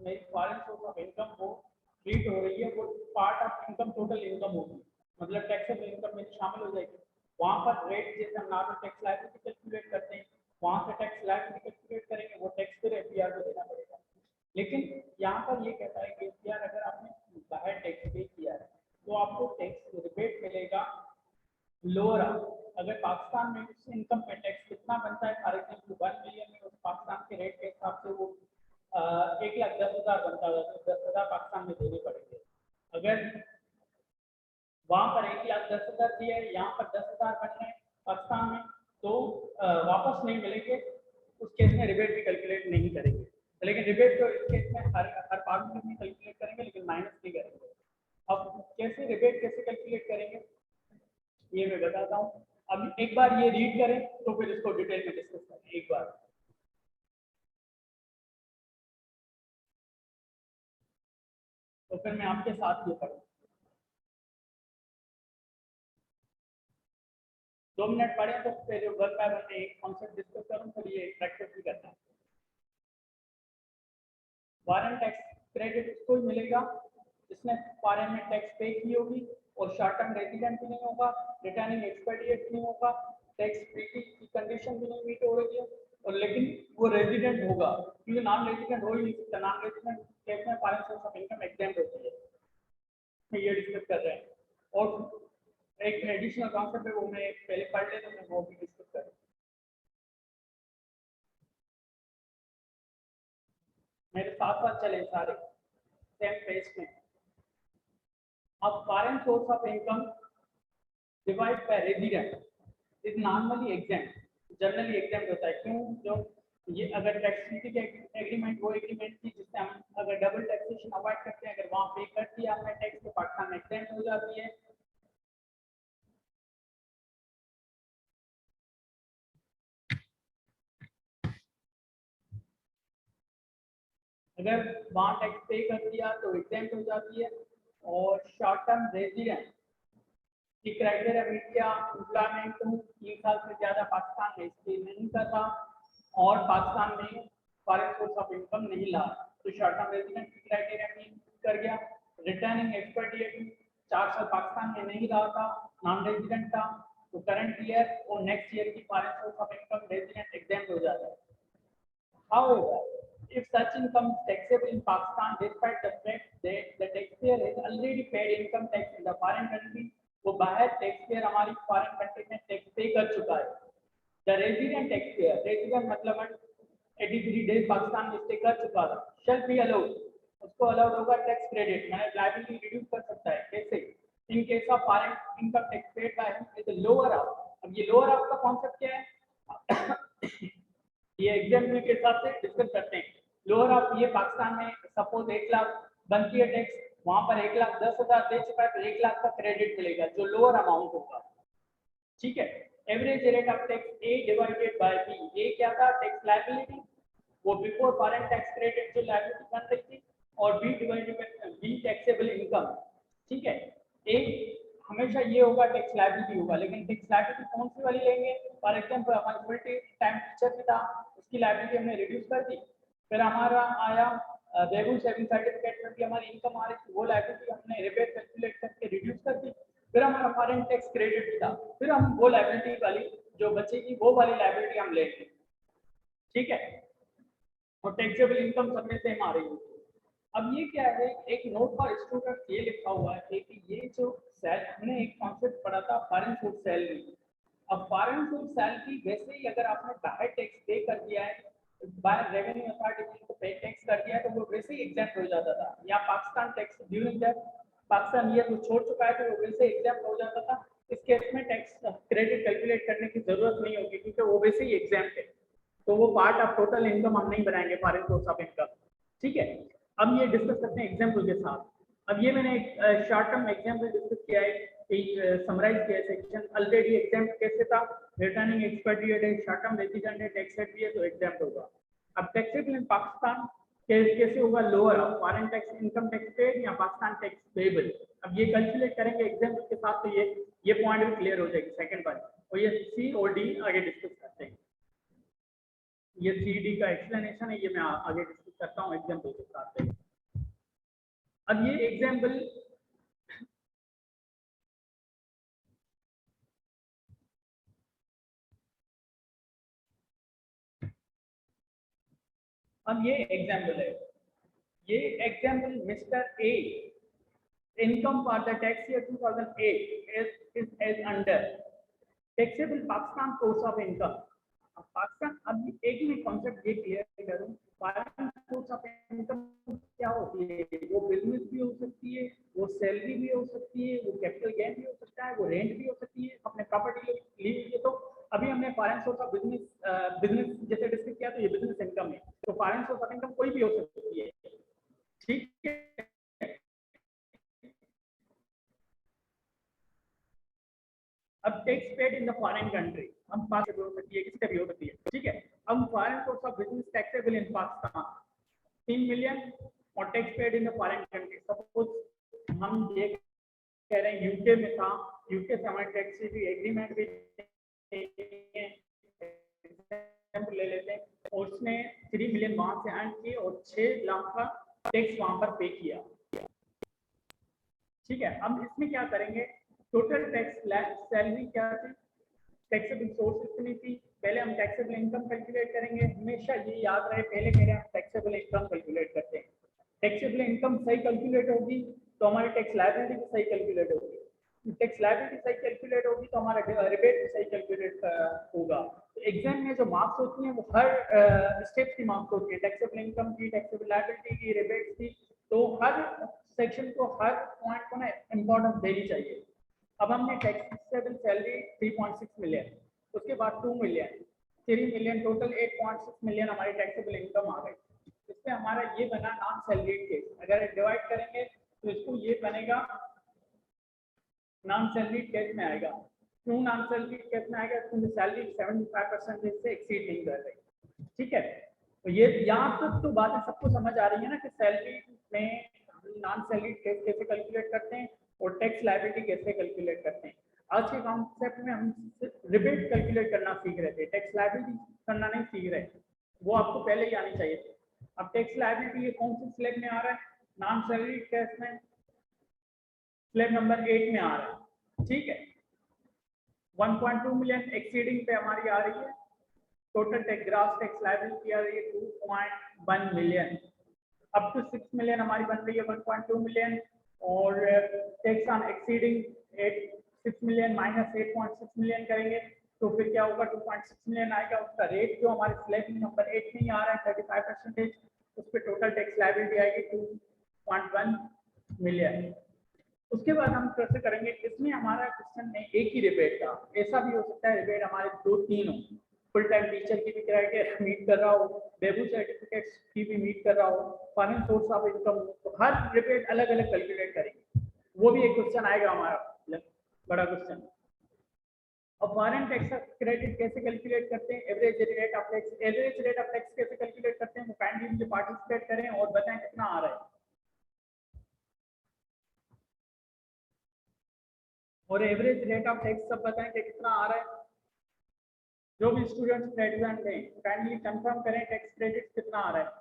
मेरी फॉरेन सोर्स ऑफ इनकम वो ट्रीट हो रही है, वो part of income, total income होगी, मतलब टैक्सेबल इनकम में शामिल हो जाएगी। वहाँ पर रेट जैसे हम नॉर्मल टैक्स लायबिलिटी कैलकुलेट करते हैं, वहाँ से टैक्स लायबिलिटी कैलकुलेट करेंगे, वो टैक्स फिर एफबीआर को देना पड़ेगा। लेकिन यहाँ पर ये कहता है कि एफबीआर अगर आपने बाहर टैक्स पे किया है तो आपको टैक्स रिबेट मिलेगा लोअर। अगर पाकिस्तान में उस इनकम पे टैक्स कितना बनता है, फॉर एग्जाम्पल 1 मिलियन में उस पाकिस्तान के रेट के हिसाब से वो 1,10,000 बनता है, तो 10,000 पाकिस्तान में देने पड़ेंगे। अगर वहां पर 1,10,000 दिया है, यहाँ पर 10,000 बन रहे हैं पाकिस्तान में, तो वापस नहीं मिलेंगे। उस केस में रिबेट भी कैलकुलेट नहीं करेंगे, लेकिन रिबेट तो इस केस में हर पार्ट में कैलकुलेट करेंगे, लेकिन माइनस नहीं करेंगे। अब कैसे रिबेट कैसे कैलकुलेट करेंगे ये मैं बताता हूँ। अब एक बार ये रीड करें तो फिर इसको डिटेल में डिस्कस करें एक बार। तो फिर मैं आपके साथ ये पढ़ूँ, 2 मिनट पढ़े तो फिर वन बाय वन एक कॉन्सेप्ट डिस्कस करूँ, फिर ये प्रैक्टिस भी करना है। फॉरेन टैक्स क्रेडिट उसको ही मिलेगा जिसने फॉरेन में टैक्स पे की होगी और शॉर्ट टर्म रेजिडेंट भी नहीं होगा, रिटर्निंग एक्सपेट्रिएट नहीं होगा, टैक्स फ्री की कंडीशन भी नहीं मीट हो रही है, और लेकिन वो रेजिडेंट होगा, क्योंकि नॉन रेजिडेंट हो ही नहीं सकता। नॉन रेजिडेंट केस में foreign source of income exempt होती है, ये डिस्कस कर रहे हैं। और एक एडिशनल कॉन्सेप्ट है, वो मैं पहले पढ़ ले तो मैं वो भी डिस्कस करूँ। साथ साथ चले सारे सेम पेज में। अब foreign source of income divide by resident is normally exam, generally exam होता है। क्यों? जो ये अगर टैक्स ट्रीटी के एग्रीमेंट वो एग्रीमेंट थी जिससे हम अगर डबल टैक्सेशन अवॉइड करते हैं, अगर वहां पे कर दिया हमने टैक्स तो पाकिस्तान में एग्जाम हो जाती है। अगर वहां टैक्स पे कर दिया तो एग्जाम हो जाती है। और शॉर्ट टर्म रेजिडेंट की क्राइटेरिया मीडिया एम्प्लॉयमेंट को 3 साल से ज्यादा पाकिस्तान में स्टे नहीं कर रहा और पाकिस्तान में फॉरेन सोर्स ऑफ इनकम नहीं ला, तो शॉर्ट टर्म रेजिडेंट की क्राइटेरिया मीट कर गया। रिटर्निंग एक्सपेट्रिएट 4 साल पाकिस्तान में नहीं रहा था, नॉन रेजिडेंट था, तो करंट ईयर और नेक्स्ट ईयर की foreign source of income resident exam हो जाता है। However, if such income is taxable in Pakistan, despite the fact that the taxpayer has already paid income tax in the foreign country, वो बाहर taxpayer हमारी foreign country में tax पे कर चुका है। द रेजिडेंट टैक्सपेयर, रेजिडेंट मतलब 83 days Pakistan में स्टे कर चुका था, शैल बी अलाउड, उसको अलाउड होगा टैक्स क्रेडिट, मतलब लायबिलिटी रिड्यूस कर सकता है। कैसे? In case of foreign income tax paid by him is lower up. अब ये लोअर अप का कॉन्सेप्ट क्या है? ये एग्जाम के हिसाब से डिस्कस करते हैं। लोअर अप ये पाकिस्तान में सपोज 1 लाख बनती है टैक्स, वहां पर 1,10,000 दे चुका है तो 1 लाख का क्रेडिट मिलेगा जो लोअर अमाउंट होगा। ठीक है। Average rate of tax A divided by B, A क्या था? टैक्स लायबिलिटी, वो बिफोर फॉरेन टैक्स क्रेडिट जो लायबिलिटी बन रही थी, और B divided by B taxable income. ठीक है। ए हमेशा ये होगा टैक्स लायबिलिटी होगा, लेकिन टैक्स लायबिलिटी कौन सी वाली लेंगे? फॉर एग्जांपल हमारा फुल टाइम टीचर भी था, उसकी लायबिलिटी हमने रिड्यूस कर दी। फिर हमारा आया रेगुलर सेविंग सर्टिफिकेट में भी हमारी इनकम आ रही थी, वो लायबिलिटी हमने रिबेट कैलकुलेट करके रिड्यूस कर दी। फिर हमारा फॉरेन टैक्स क्रेडिट था, फिर हम वो लायबिलिटी वाली जो बचेगी वो वाली लायबिलिटी हम लेंगे। ठीक है। और टैक्सेबल इनकम सब में सेम आ रही है। अब ये क्या है? एक नोट फॉर स्टूडेंट ये लिखा हुआ है कि ये जो हमने एक कॉन्सेप्ट पढ़ा था फॉरेन सोर्स सैलरी। अब फॉरेन सोर्स सैलरी वैसे ही अगर आपने बाहर टैक्स पे कर दिया है, बाहर रेवेन्यू अथॉरिटी को पे टैक्स कर दिया है, तो वो वैसे ही एग्जाम्प्ट हो जाता था। या Pakistan tax during that Pakistan year को छोड़ चुका है तो वो वैसे एग्जाम्प्ट हो जाता था। इस केस में टैक्स क्रेडिट कैलकुलेट करने की जरूरत नहीं होगी क्योंकि वो वैसे ही एग्जाम्प्ट है, तो वो पार्ट ऑफ टोटल इनकम हम नहीं बनाएंगे फॉरेन सोर्स ऑफ इनकम। ठीक है। अब ये डिस्कस करते हैं एग्जाम्पल के साथ। अब ये मैंने एक शॉर्ट टर्म एग्जाम्पल डिस्कस किया है, समराइज किया सेक्शन। ऑलरेडी एग्जाम कैसे था? रिटर्निंग एक्सपेट्रिएट है, शॉर्ट टर्म रेजिडेंट है, टैक्स सेट भी है, तो एग्जाम होगा। अब टैक्सेबल इन पाकिस्तान कैसे होगा? Lower of foreign tax income tax paid या पाकिस्तान टैक्स पेबल। अब ये कैलकुलेट करेंगे एग्जाम के साथ, तो ये पॉइंट भी क्लियर हो जाएगी सेकंड पॉइंट। और ये सी और डी आगे डिस्कस करते हैं। ये सी डी का एक्सप्लेनेशन है, ये मैं आगे डिस्कस करता हूँ एग्जाम्पल के साथ। अब ये एग्जाम्पल है, ये example mister A income for the tax year 2008 is as under taxable Pakistan source of income। अब पाकिस्तान, अब एक में कॉन्सेप्ट ये क्लियर करूं, फॉरेन सोर्स ऑफ इनकम क्या होती है? वो बिजनेस भी हो सकती है, वो सैलरी भी हो सकती है, वो कैपिटल गेन भी हो सकता है, वो रेंट भी हो सकती है, अपने प्रॉपर्टी ली हुई है। तो अभी हमने फॉरेन सोर्स ऑफ बिजनेस जैसे डिस्कस किया, तो ये बिजनेस इनकम है। तो फॉरेन सोर्स ऑफ इनकम कोई भी हो सकती है। ठीक है। अब tax paid in the foreign country, हम पास हो सकती है, किसी का भी हो सकती है। ठीक है। अब foreign source of business taxable in Pakistan 3 million और tax paid in the foreign country. Suppose हम ये कह रहे हैं यूके में था, यूके से हमारे टैक्स की एग्रीमेंट भी ले लेते हैं, और उसने 3 मिलियन वहां से अर्न किए और 6 लाख का टैक्स वहां पर पे किया। ठीक है। अब इसमें क्या करेंगे? टोटल टैक्स सैलरी क्या थी? टैक्सेबल सोर्स इतनी थी। पहले हम टैक्सेबल इनकम कैलकुलेट करेंगे। हमेशा ये याद रहे, पहले मेरे हम टैक्सेबल इनकम कैलकुलेट करते हैं। टैक्सेबल इनकम सही कैलकुलेट होगी तो हमारी टैक्स लायबिलिटी भी सही कैलकुलेट होगी। टैक्स लायबिलिटी सही कैलकुलेट होगी तो हमारा रिबेट भी सही कैलकुलेट होगा। एग्जाम में जो मार्क्स होती हैं वो हर स्टेप की मार्क्स होती है, टैक्सेबल इनकम की, टैक्सेबल लायबिलिटी की, रिबेट्स की। तो हर सेक्शन को, हर पॉइंट को ना इम्पोर्टेंस देनी चाहिए। अब हमने टैक्सेबल सैलरी 3.6 मिलियन, उसके बाद 2 मिलियन, 3 मिलियन, टोटल 8.6 मिलियन हमारी टैक्सेबल इनकम आ गई। इसमें हमारा ये बना नॉन सैलरीड केस। अगर डिवाइड करेंगे तो इसको ये बनेगा नॉन सैलरीड केस में आएगा। क्यों नॉन सैलरीड केस में आएगा? क्योंकि सैलरी 75% से एक्सीड नहीं कर रही। ठीक है, तो ये यहाँ तक तो बातें सबको समझ आ रही है ना कि सैलरी में नॉन सैलरीड केस कैसे कैलकुलेट करते हैं और टैक्स लायबिलिटी कैसे कैलकुलेट करते हैं। आज के कॉन्सेप्ट में हम रिबेट कैलकुलेट करना सीख रहे थे, टैक्स लायबिलिटी करना नहीं सीख रहे, वो आपको पहले ही आनी चाहिए थी। अब टैक्स लायबिलिटी ये कौन सी स्लैब में आ रहा है? नॉन सैलरीड केस में स्लैब नंबर 8 में आ रहा है। ठीक है, 1.2 मिलियन एक्सीडिंग पे हमारी आ रही है। Total tax gross tax liability आ रही है 2.1 मिलियन। अप टू 6 मिलियन हमारी बन रही है 1.2 मिलियन। और tax on exceeding 6 million minus 8.6 million करेंगे तो फिर क्या होगा? 2.6 मिलियन आएगा। उसका रेट जो हमारे स्लैब नंबर 8 में ही आ रहा है 35%, उस पर टोटल टैक्स लायबिलिटी आएगी 2.1 मिलियन। उसके बाद हम कैसे करेंगे? इसमें हमारा क्वेश्चन में एक ही रिबेट था, ऐसा भी हो सकता है रिबेट हमारे 2-3 हो। फुल टाइम टीचर की भी क्राइटेरिया मीट कर रहा हो, डेब्यू सर्टिफिकेट्स की भी मीट कर रहा हो, फॉरेन सोर्स ऑफ इनकम, तो हर रिबेट अलग अलग कैलकुलेट करेंगे। वो भी एक क्वेश्चन आएगा हमारा, बड़ा क्वेश्चन। अब फॉरेन टैक्स क्रेडिट कैसे कैलकुलेट करते हैं? Average rate of tax, average rate of tax कैसे कैलकुलेट करते हैं? वो काइंडली मुझे पार्टिसिपेट करें और बताएं कितना आ रहा है। और एवरेज रेट ऑफ टैक्स सब बताएं कि कितना आ रहा है। जो भी स्टूडेंट्स प्रेजेंट हैं काइंडली कंफर्म करें टैक्स क्रेडिट कितना आ रहा है।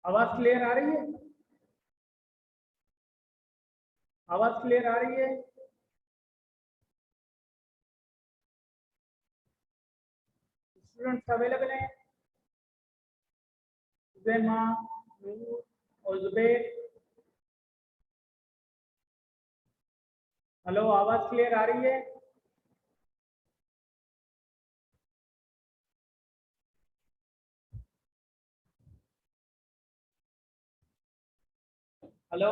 आवाज क्लियर आ रही है? आवाज क्लियर आ रही है? स्टूडेंट्स अवेलेबल हैं? ज़ैमा, नूर और जुबैर। हेलो, आवाज क्लियर आ रही है? Hello,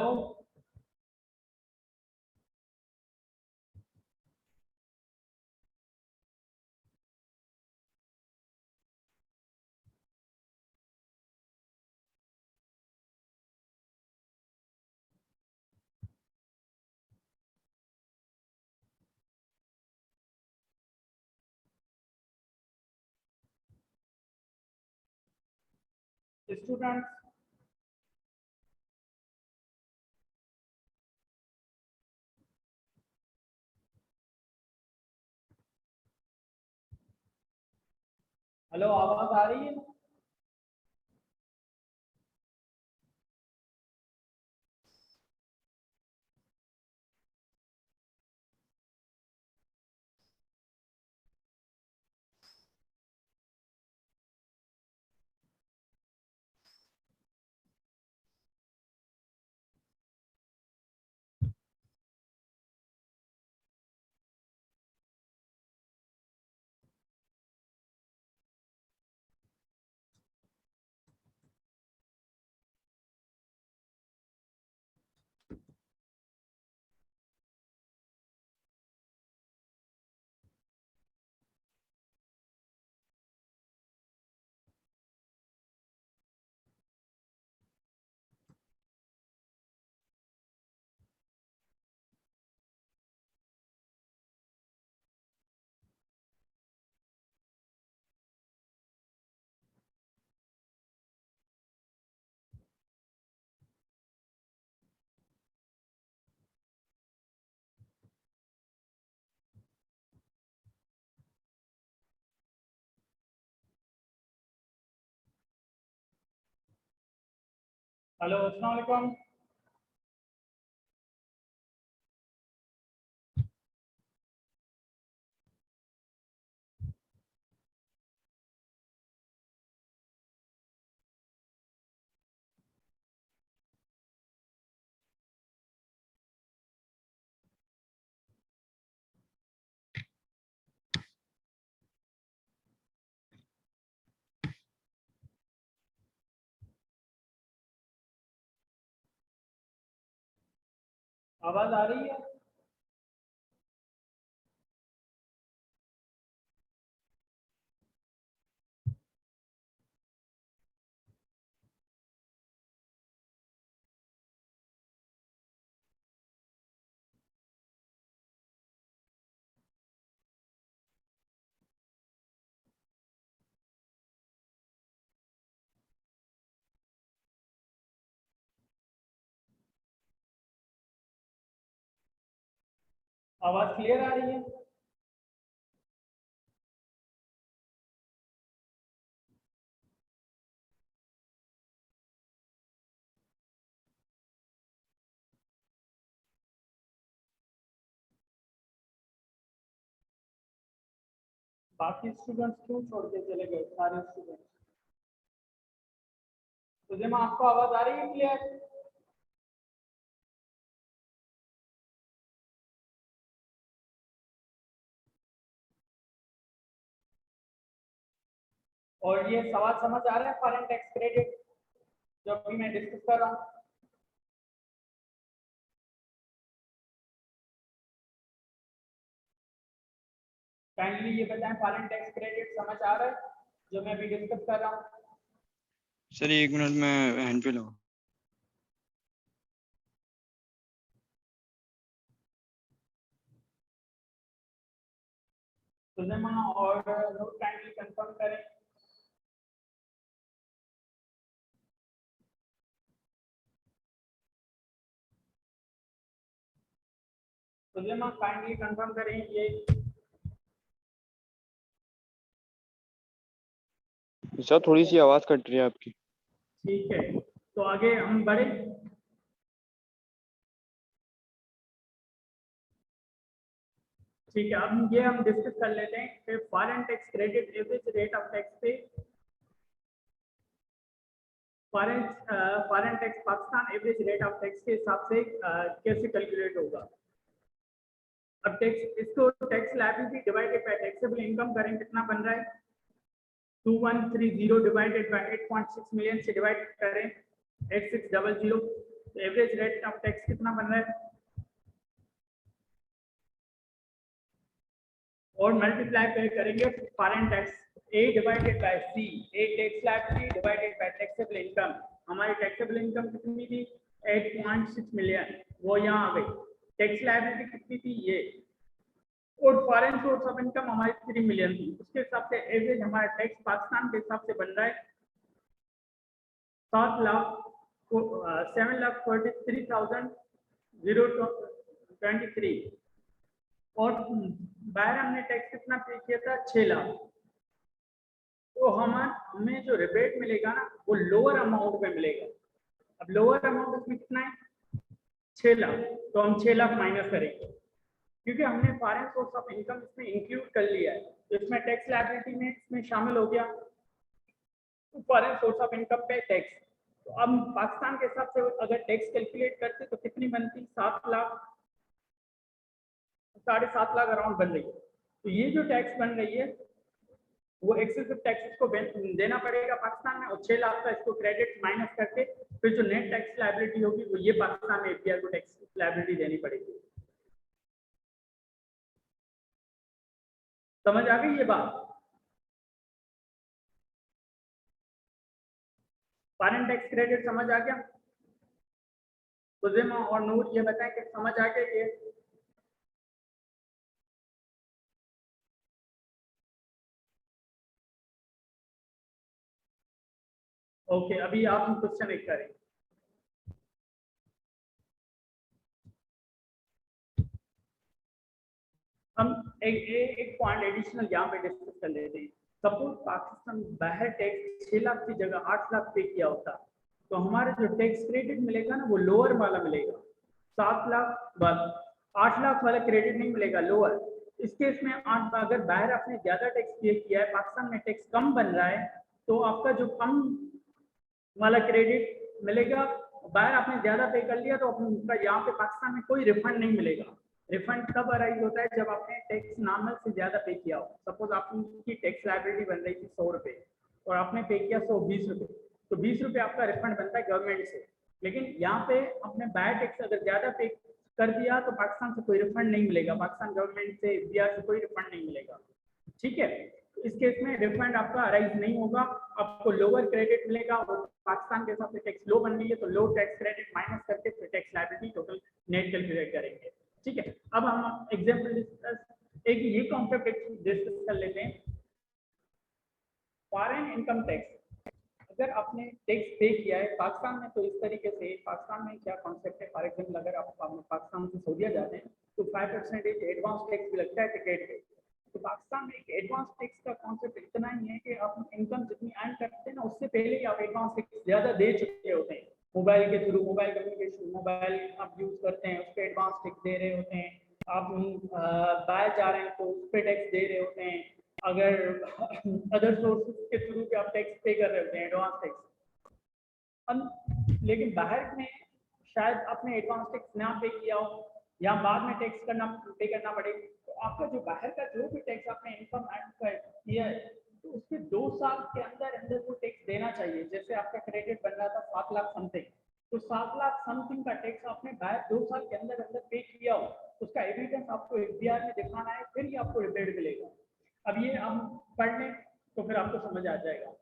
students. हेलो, आवाज आ रही है? हेलो, अस्सलाम वालेकुम। आवाज आ रही है? आवाज क्लियर आ रही है? बाकी स्टूडेंट्स क्यों छोड़ के चले गए? सारे स्टूडेंट्स। तो जब आपको आवाज आ रही है क्लियर? और ये सवाल समझ आ रहा है फॉरेन टैक्स क्रेडिट जो अभी मैं डिस्कस कर रहा हूँ? काइंडली ये बताएं, फॉरेन टैक्स क्रेडिट समझ आ रहा है जो मैं अभी डिस्कस कर रहा हूँ? सर 1 मिनट में हैंड पे लो। सुलेमा और नोट काइंडली कंफर्म करें। सुलेमा काइंडली कंफर्म करें ये। सर थोड़ी सी आवाज कट रही है आपकी। ठीक है, तो आगे हम बढ़े। ठीक है, अब ये हम डिस्कस कर लेते हैं कि foreign tax credit average rate of tax पे foreign tax Pakistan average rate of tax के हिसाब से कैसे कैलकुलेट होगा। अब टैक्स इसको tax liability divided by taxable income करें, कितना बन रहा है? 2130 डिवाइडेड बाय 8.6 मिलियन से डिवाइड करें 8600, तो एवरेज रेट ऑफ टैक्स कितना बन रहा है? और मल्टीप्लाई पे करेंगे foreign tax A divided by C, A tax liability divided by taxable income. हमारी टैक्सेबल इनकम कितनी थी? 8.6 मिलियन, वो यहाँ आ गई। टैक्स लायबिलिटी कितनी थी? ये। और फॉरेन सोर्स ऑफ इनकम हमारी 3 मिलियन थी। उसके हिसाब से एवरेज हमारा टैक्स पाकिस्तान के हिसाब से बन रहा है 7,43,023 और बाहर हमने टैक्स कितना पे किया था? 6 लाख। तो हमें जो रिबेट मिलेगा ना वो लोअर अमाउंट में मिलेगा। अब लोअर अमाउंट इसमें कितना है? 6 लाख। तो हम 6 लाख माइनस करेंगे क्योंकि हमने फॉरेन सोर्स ऑफ इनकम इसमें इंक्लूड कर लिया है, तो इसमें टैक्स लायबिलिटी में इसमें शामिल हो गया फॉरेन सोर्स ऑफ इनकम पे टैक्स। तो अब पाकिस्तान के हिसाब से अगर टैक्स कैलकुलेट करते तो कितनी बनती? 7 लाख, 7.5 लाख अराउंड बन रही है। तो ये जो टैक्स बन रही है वो एक्सेसिव टैक्स इसको देना पड़ेगा पाकिस्तान में, और 6 लाख का इसको क्रेडिट माइनस करके फिर जो नेट टैक्स लायबिलिटी होगी वो ये पाकिस्तान में एफडीआर को टैक्स लायबिलिटी देनी पड़ेगी। समझ आ गई ये बात? फॉरेन टैक्स क्रेडिट समझ आ गया? उज़ैमा और नूर ये बताएं कि समझ आ गया ये? ओके, अभी आप क्वेश्चन एक करें। हम एक पॉइंट एडिशनल यहाँ पे डिस्कस कर लेते हैं। सपोज पाकिस्तान बाहर टैक्स 6 लाख की जगह 8 लाख पे किया होता, तो हमारे जो टैक्स क्रेडिट मिलेगा ना वो लोअर वाला मिलेगा, 7 लाख बस, 8 लाख वाला क्रेडिट नहीं मिलेगा, लोअर। इस केस में अगर बाहर आपने ज्यादा टैक्स पे किया है, पाकिस्तान में टैक्स कम बन रहा है, तो आपका जो कम वाला क्रेडिट मिलेगा, बाहर आपने ज्यादा पे कर लिया तो आपका यहाँ पे पाकिस्तान में कोई रिफंड नहीं मिलेगा। रिफंड तब अराइज होता है जब आपने टैक्स नॉर्मल से ज्यादा पे किया हो। सपोज आपकी टैक्स लायबिलिटी बन रही थी 100 रुपए और आपने पे किया 120 रुपए, तो 20 रुपए आपका रिफंड बनता है गवर्नमेंट से। लेकिन यहाँ पे आपने बाहर टैक्स अगर ज्यादा पे कर दिया तो पाकिस्तान से कोई रिफंड नहीं मिलेगा, पाकिस्तान गवर्नमेंट से, बिहार से कोई रिफंड नहीं मिलेगा। ठीक है, इस केस में रिफंड आपका अराइज नहीं होगा, आपको लोअर क्रेडिट मिलेगा। और पाकिस्तान के हिसाब से टैक्स लो बन रही है तो लो टैक्स क्रेडिट माइनस करके फिर tax liability total net calculate करेंगे। ठीक है, अब हम एग्जांपल एक ये कॉन्सेप्ट डिस्कस कर लेते हैं, फॉरेन इनकम टैक्स। अगर आपने टैक्स पे किया है पाकिस्तान में तो इस तरीके से, पाकिस्तान में क्या कॉन्सेप्ट है, फॉर एग्जाम्पल अगर आप पाकिस्तान से सऊदीया जाते हैं तो 5% एडवांस टैक्स भी लगता है टिकट पे। तो पाकिस्तान में एक एडवांस टैक्स का कॉन्सेप्ट इतना ही है कि आप इनकम जितनी अर्न करते हैं ना उससे पहले ही आप एडवांस टैक्स ज्यादा दे चुके होते हैं। मोबाइल के थ्रू, मोबाइल कम्युनिकेशन, मोबाइल आप यूज करते हैं उस पर एडवांस टैक्स दे रहे होते हैं। आप बाहर जा रहे हैं तो उस पर टैक्स दे रहे होते हैं। अगर अदर सोर्सेज के थ्रू पे आप टैक्स पे कर रहे होते हैं एडवांस टैक्स। लेकिन बाहर में शायद आपने एडवांस टैक्स ना पे किया हो या बाद में टैक्स पे करना पड़े, तो आपका जो बाहर का जो भी टैक्स आपने इनकम किया है तो उसके 2 साल के अंदर अंदर वो टैक्स देना चाहिए। जैसे आपका क्रेडिट बन रहा था 7 लाख समथिंग, तो 7 लाख समथिंग का टैक्स आपने बाहर 2 साल के अंदर अंदर पे किया हो, उसका एविडेंस आपको एफबीआर में दिखाना है, फिर ही आपको रिबेट मिलेगा। अब ये हम पढ़ लें तो फिर आपको समझ आ जाएगा,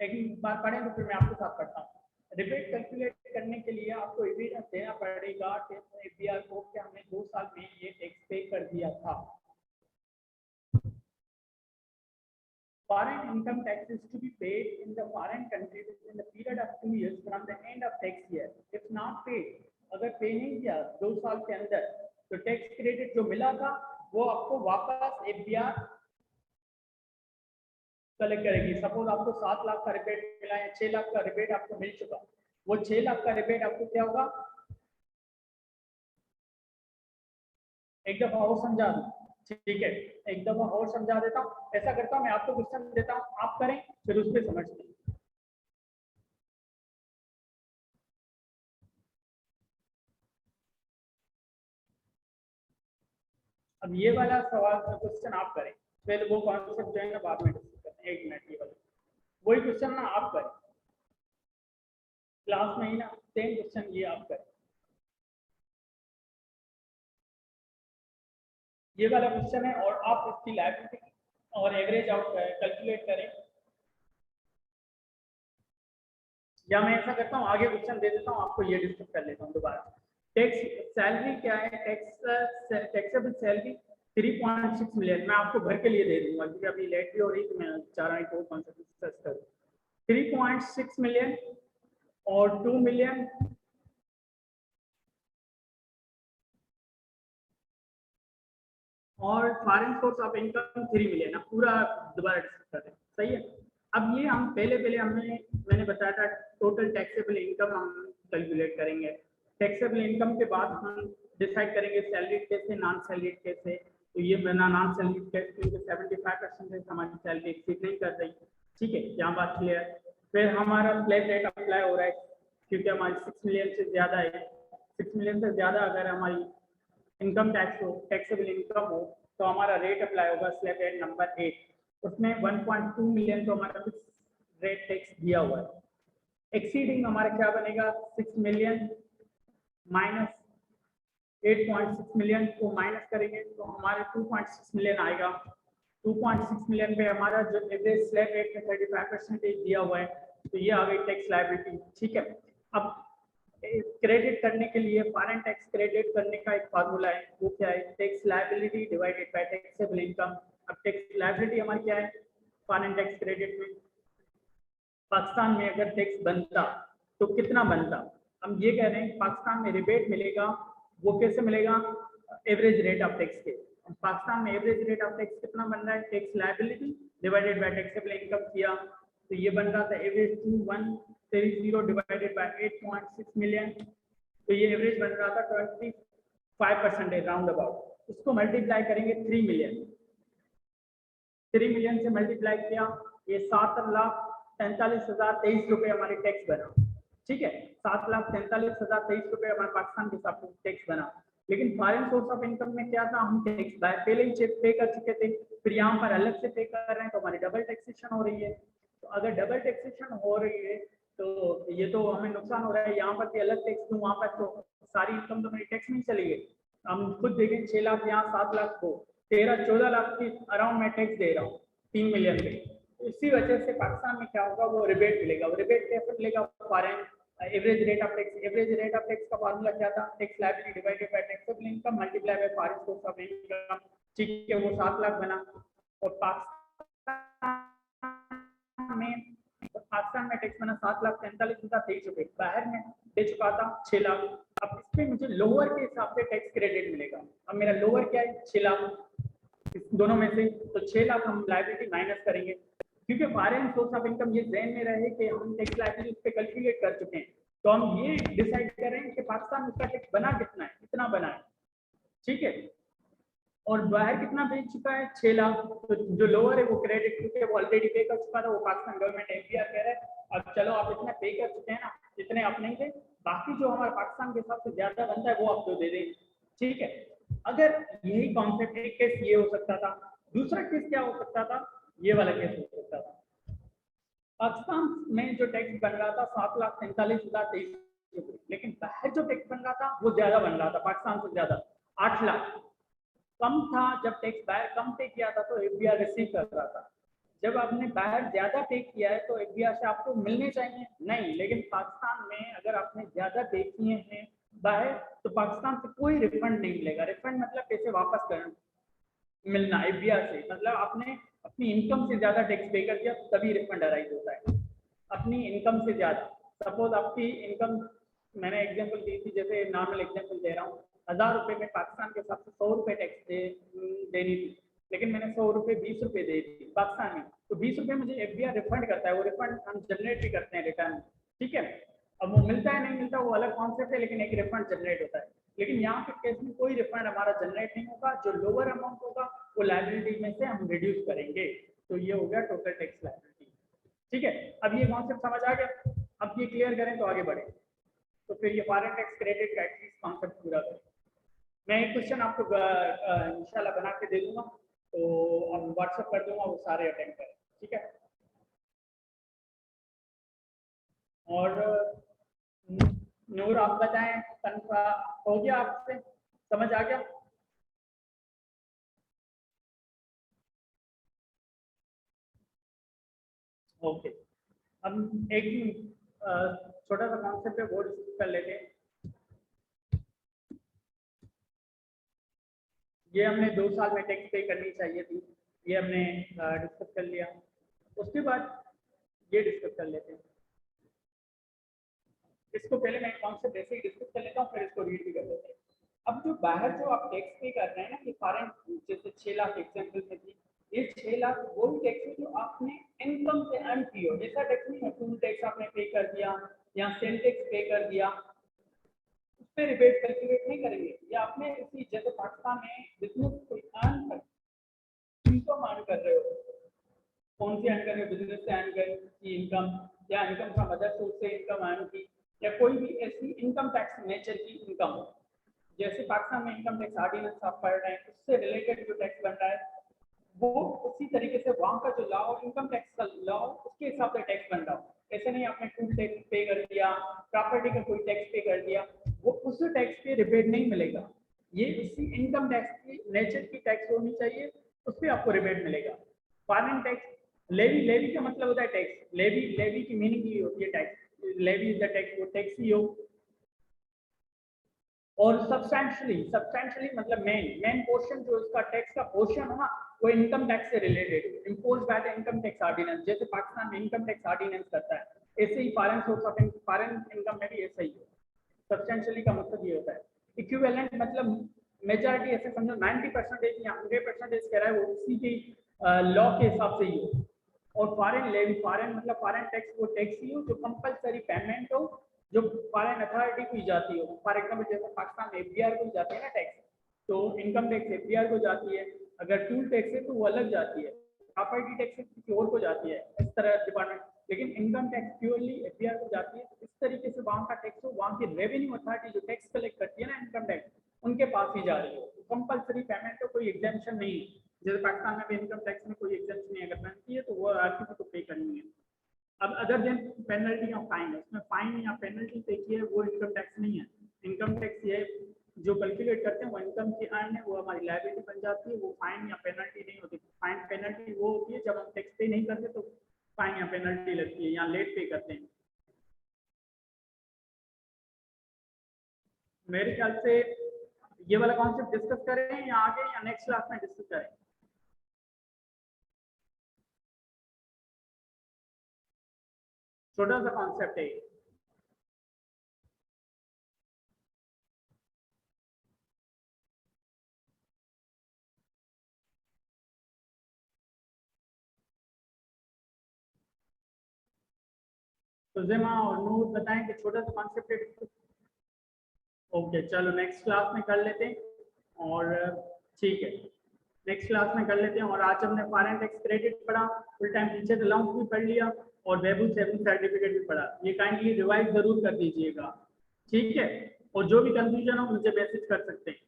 एक बार पढ़ें तो फिर मैं आपके साथ पढ़ता हूँ। रिबेट कैलकुलेट करने के लिए आपको एविडेंस देना पड़ेगा एफबीआर को कि हमने 2 साल में ये टैक्स पे कर दिया था। Foreign income tax is to be paid in the foreign country within the period of 2 years from the end of tax year. If not paid, अगर पे नहीं किया 2 साल के अंदर तो टैक्स क्रेडिट जो मिला था वो आपको वापस एफबीआर कलेक्ट करेगी। सपोज आपको 7 लाख का रिबेट मिला है, 6 लाख का रिबेट आपको मिल चुका, वो 6 लाख का रिबेट आपको क्या होगा, एक दफा और समझा दूं, ठीक है, एक दफा और समझा देता हूँ। ऐसा करता हूँ, मैं आपको क्वेश्चन देता हूँ, आप करें फिर उस पर समझते हैं। अब ये वाला सवाल क्वेश्चन आप करें, पहले वो कॉन्सेप्ट जो है ना बाद में डिस्कस करते हैं। 1 मिनट, ये वाला वही क्वेश्चन ना आप करें क्लास में ही ना, सेम क्वेश्चन ये आप करें। ये वाला क्वेश्चन है और आप इसकी लायबिलिटी और एवरेज आउट कैलकुलेट करें, या मैं ऐसा करता हूँ आगे क्वेश्चन दे देता हूँ आपको, ये डिस्कस कर लेता हूँ दोबारा। टैक्स सैलरी क्या है, टैक्सेबल सैलरी 3.6 मिलियन। मैं आपको भर के लिए दे दूंगा क्योंकि अभी लेट भी हो रही तो मैं चाह रहा हूँ कि वो कॉन्सेप्ट डिस्कस करूँ। 3.6 मिलियन और 2 मिलियन और foreign source of income 3 million. अब पूरा दोबारा डिस्कस कर रहे हैं, सही है। अब ये हम पहले मैंने बताया था टोटल टैक्सेबल इनकम हम कैलकुलेट करेंगे। टैक्सेबल इनकम के बाद हम डिसाइड करेंगे सैलरीड कैसे, नॉन सैलरीड कैसे। तो ये बना नॉन सैलरीड कैसे क्योंकि 75% हमारी सैलरी एक्सीड नहीं कर रही, ठीक है, यहाँ बात क्लियर। फिर हमारा स्लैब रेट अप्लाई हो रहा है क्योंकि हमारी 6 मिलियन से ज़्यादा है। 6 मिलियन से ज़्यादा अगर हमारी इनकम टैक्स हो, टैक्सेबल इनकम हो, तो हमारा रेट अप्लाई होगा स्लैब रेट नंबर 8। उसमें 1.2 मिलियन तो हमारा फिक्स रेट टैक्स दिया हुआ है। एक्सीडिंग हमारा क्या बनेगा, 6 मिलियन माइनस 8.6 मिलियन को माइनस करेंगे तो हमारे 2.6 मिलियन आएगा। 2.6 मिलियन पे हमारा जो एवरेज स्लैब रेट में 35% दिया हुआ है, तो ये आ गई टैक्स लायबिलिटी, ठीक है। अब क्रेडिट करने के लिए फॉरेन टैक्स क्रेडिट करने का एक फार्मूला है, वो क्या है, tax liability divided by taxable income. अब टैक्स लायबिलिटी हमारी क्या है, फॉरेन टैक्स क्रेडिट में पाकिस्तान में अगर टैक्स बनता तो कितना बनता। हम ये कह रहे हैं पाकिस्तान में रिबेट मिलेगा, वो कैसे मिलेगा, एवरेज रेट ऑफ टैक्स के। पाकिस्तान में एवरेज रेट ऑफ टैक्स कितना बन रहा है, tax liability divided by taxable income किया तो ये बन रहा था एवरेज 21 30 डिवाइडेड बाय 8.6 मिलियन, तो ये एवरेज बन रहा था 25% राउंड अबाउट। इसको मल्टीप्लाई करेंगे 3 मिलियन, 3 मिलियन से मल्टीप्लाई किया, ये 7,43,023 रुपए हमारे टैक्स बना। ठीक है, 7,43,023 रुपए हमारे पाकिस्तान के हिसाब से टैक्स बना। लेकिन फॉरेन सोर्स ऑफ इनकम में क्या था, हम टैक्स पहले ही पे कर चुके थे, फिर यहाँ पर अलग से पे कर रहे हैं, तो हमारी डबल टैक्सेशन हो रही है। तो अगर डबल टैक्सेशन हो रही है तो ये तो हमें नुकसान हो रहा है। यहाँ पर भी अलग टैक्स दूँ, वहाँ पर तो सारी इनकम तो मेरी टैक्स नहीं चली गई। हम खुद देखें 6 लाख यहाँ 7 लाख को 13-14 लाख की अराउंड मैं टैक्स दे रहा हूँ 3 मिलियन पे। इसी वजह से पाकिस्तान में क्या होगा, वो रिबेट मिलेगा। वो रिबेट कैसे मिलेगा, foreign average rate of tax. Average rate of tax का फार्मूला क्या था, tax liability divided by taxable income multiply bye foreign source of income. ठीक है, वो 7 लाख बना। और पाकिस्तान में टैक्स बना 7,43,023 रुपए, बाहर में दे चुका था 6 लाख। अब इस पे मुझे लोअर के हिसाब से टैक्स क्रेडिट मिलेगा। अब मेरा लोअर क्या है, 6 लाख, इस दोनों में से तो 6 लाख हम लायबिलिटी माइनस करेंगे, क्योंकि फॉरेन सोर्स ऑफ इनकम ये ज़हन में रहे कि हम टैक्स लायबिलिटी उस पे कैलकुलेट कर चुके हैं। तो हम ये डिसाइड कर रहे हैं कि पाकिस्तान में उसका टैक्स बना कितना है, कितना बना है। ठीक है, और बाहर कितना भेज चुका है, 6 लाख। तो जो लोअर है वो क्रेडिट, क्योंकि वो ऑलरेडी पे कर चुका था, वो पाकिस्तान गवर्नमेंट एफडीआर कह रहा है अब चलो आप इतना पे कर चुके हैं ना, जितने आप नहीं थे, बाकी जो हमारे पाकिस्तान के हिसाब से ज्यादा बनता है वो आपको दे दें। ठीक है, अगर यही कॉन्सेप्ट, एक केस ये हो सकता था। दूसरा केस क्या हो सकता था, ये वाला केस हो सकता था। पाकिस्तान में जो टैक्स बन रहा था 7,43,023 रुपये, लेकिन बाहर जो टैक्स बन रहा था वो ज्यादा बन रहा था, पाकिस्तान से ज्यादा 8 लाख कम था। जब टैक्स बाहर कम पे किया था तो एफडीआर रिसीव कर रहा था। जब आपने बाहर ज्यादा पे किया है तो एफडीआर से आपको मिलने चाहिए नहीं, लेकिन पाकिस्तान में अगर आपने ज्यादा पे किए हैं बाहर तो पाकिस्तान से कोई रिफंड नहीं मिलेगा। रिफंड मतलब पैसे वापस करना, मिलना एफडीआर से, मतलब आपने अपनी इनकम से ज्यादा टैक्स पे कर दिया तो तभी रिफंड अराइज होता है। अपनी इनकम से ज्यादा, सपोज आपकी इनकम, मैंने एग्जांपल दी थी, जैसे नॉर्मल एग्जांपल दे रहा हूँ, 1000 रुपये में पाकिस्तान के हिसाब से 100 रुपये टैक्स देनी थी, लेकिन मैंने 100 रुपये 20 रुपये दे दी पाकिस्तान में, तो 20 रुपये मुझे एफडीआर रिफंड करता है। वो रिफंड हम जनरेट भी करते हैं रिटर्न। ठीक है, अब वो मिलता है नहीं मिलता वो अलग कॉन्सेप्ट है, लेकिन एक रिफंड जनरेट होता है। लेकिन यहाँ के केस में कोई रिफंड हमारा जनरेट नहीं होगा। जो लोअर अमाउंट होगा वो लायबिलिटी में से हम रिड्यूस करेंगे। तो ये हो गया टोटल टैक्स लायबिलिटी। ठीक है, अब ये कॉन्सेप्ट समझ आ गया। अब ये क्लियर करें तो आगे बढ़े। तो फिर ये फॉरेन टैक्स क्रेडिट का एटलीस्ट कॉन्सेप्ट पूरा करें। मैं एक क्वेश्चन आपको इंशाल्लाह बना के दे दूंगा, तो अब व्हाट्सएप कर दूंगा, वो सारे अटेंड करें। ठीक है, और नूर आप बताएं, तनख्वा हो गया, आपसे समझ आ गया? ओके, अब एक छोटा सा कॉन्सेप्ट है वो डिस्कस कर लेते हैं। ये हमने 2 साल में टैक्स पे करनी चाहिए थी, ये हमने डिस्कस कर लिया। उसके बाद ये डिस्कस कर लेते हैं। इसको पहले मैं कॉन्सेप्ट ऐसे ही डिस्कस कर लेता हूँ, फिर इसको रीड भी कर लेते हैं। अब जो बाहर जो आप टैक्स पे कर रहे हैं ना, कि फॉरेन जैसे 6 लाख एग्जाम्पल में थी, ये 6 लाख वो भी टैक्स है जो आपने इनकम से अर्न की हो। ऐसा टैक्स नहीं है टूल टैक्स आपने पे कर दिया या सेल टैक्स पे कर दिया, उस पर रिबेट कैलकुलेट नहीं करेंगे। या आपने इसी जैसे पाकिस्तान में बिजनेस कोई अर्न कर, इनकम अर्न कर रहे हो, कौन सी अर्न कर रहे हो, बिजनेस से अर्न की इनकम या इनकम फ्रॉम अदर सोर्स से इनकम अर्न की, या कोई भी ऐसी इनकम टैक्स नेचर की इनकम हो। जैसे पाकिस्तान में इनकम टैक्स ऑर्डिनेंस आप पढ़ रहे हैं, उससे रिलेटेड जो टैक्स बन रहा है वो उसी तरीके से वहाँ का जो लॉ हो, इनकम टैक्स का लॉ, उसके हिसाब से टैक्स बन रहा हो। ऐसे नहीं आपने टूल टैक्स पे कर दिया, प्रॉपर्टी का कोई टैक्स पे कर दिया, वो उस टैक्स पे रिबेट नहीं मिलेगा। ये उसी इनकम टैक्स की नेचर की टैक्स होनी चाहिए, उस पर आपको रिबेट मिलेगा। फॉरेन टैक्स, लेवी, लेवी का मतलब होता है टैक्स। लेवी, लेवी की मीनिंग ये होती है tax. Levy is the tax, वो टैक्स ही हो। और सब्सटेंशियली, सब्सटेंशियली मतलब मेन पोर्शन जो इसका टैक्स का पोर्शन है ना, वो इनकम टैक्स से related, impose by the income tax ordinance. जैसे पाकिस्तान में इनकम टैक्स ऑर्डिनेंस करता है, ऐसे ही foreign source of foreign income में भी ऐसा ही है। सब्सटेंशियली का मतलब ये होता है। इक्विवेलेंट मतलब मेजॉरिटी, ऐसे समझो 90% या 100% कह रहा है, वो उसी की लॉ के हिसाब से ही हो। और फॉरेन लेवी, फॉरेन मतलब फॉरेन टैक्स वो टैक्स ही हो जो कंपलसरी पेमेंट हो, जो फॉरेन अथॉरिटी को ही जाती हो। फॉर एग्जाम्पल जैसे पाकिस्तान में एफडीआर को जाती है ना टैक्स, तो इनकम टैक्स एफडीआर को जाती है, अगर टूल टैक्स है तो वो अलग जाती है, प्रॉपर्टी टैक्स किसी और को जाती है, इस तरह डिपार्टमेंट। लेकिन इनकम टैक्स प्योरली एफडीआर को जाती है। इस तरीके से वहाँ का टैक्स हो, वहाँ की रेवेन्यू अथॉरिटी जो टैक्स कलेक्ट करती है ना इनकम टैक्स, उनके पास ही जा रही है। कंपलसरी पेमेंट हो, कोई एग्जाम्पशन नहीं है। जैसे पाकिस्तान में भी इनकम टैक्स में कोई एग्जाम्पशन नहीं, अगर पेमेंट की है तो वो हर किसी को पे करनी है। अब अदर देन पेनल्टी या फाइन है, इसमें फाइन या पेनल्टी पे की है, वो इनकम टैक्स नहीं है। इनकम टैक्स ये जो कैलकुलेट करते हैं वो इनकम की अर्न है, वो हमारी लायबिलिटी बन जाती है, वो फाइन या पेनल्टी नहीं होती। फाइन पेनल्टी वो होती है जब हम टैक्स पे नहीं करते तो फाइन या पेनल्टी लगती है, या लेट पे करते हैं। मेरे ख्याल से ये वाला कॉन्सेप्ट डिस्कस करें या आगे, या नेक्स्ट क्लास में डिस्कस करें? छोटा सा कॉन्सेप्ट है। तो जिमा और नूर बताएं कि छोटा सा कॉन्सेप्ट है। ओके चलो नेक्स्ट क्लास में कर लेते हैं। और ठीक है, नेक्स्ट क्लास में कर लेते हैं। और आज हमने फॉरेन टैक्स क्रेडिट पढ़ा, फुल टाइम टीचर अलाउंस भी पढ़ लिया, और वेबू सेविंग सर्टिफिकेट भी पढ़ा। ये काइंडली रिवाइज जरूर कर दीजिएगा, ठीक है? और जो भी कंफ्यूजन हो मुझे मैसेज कर सकते हैं।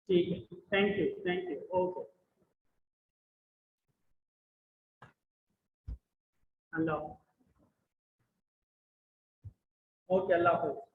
ठीक है, thank you, okay, Allah, okay, Allah हाफिज़।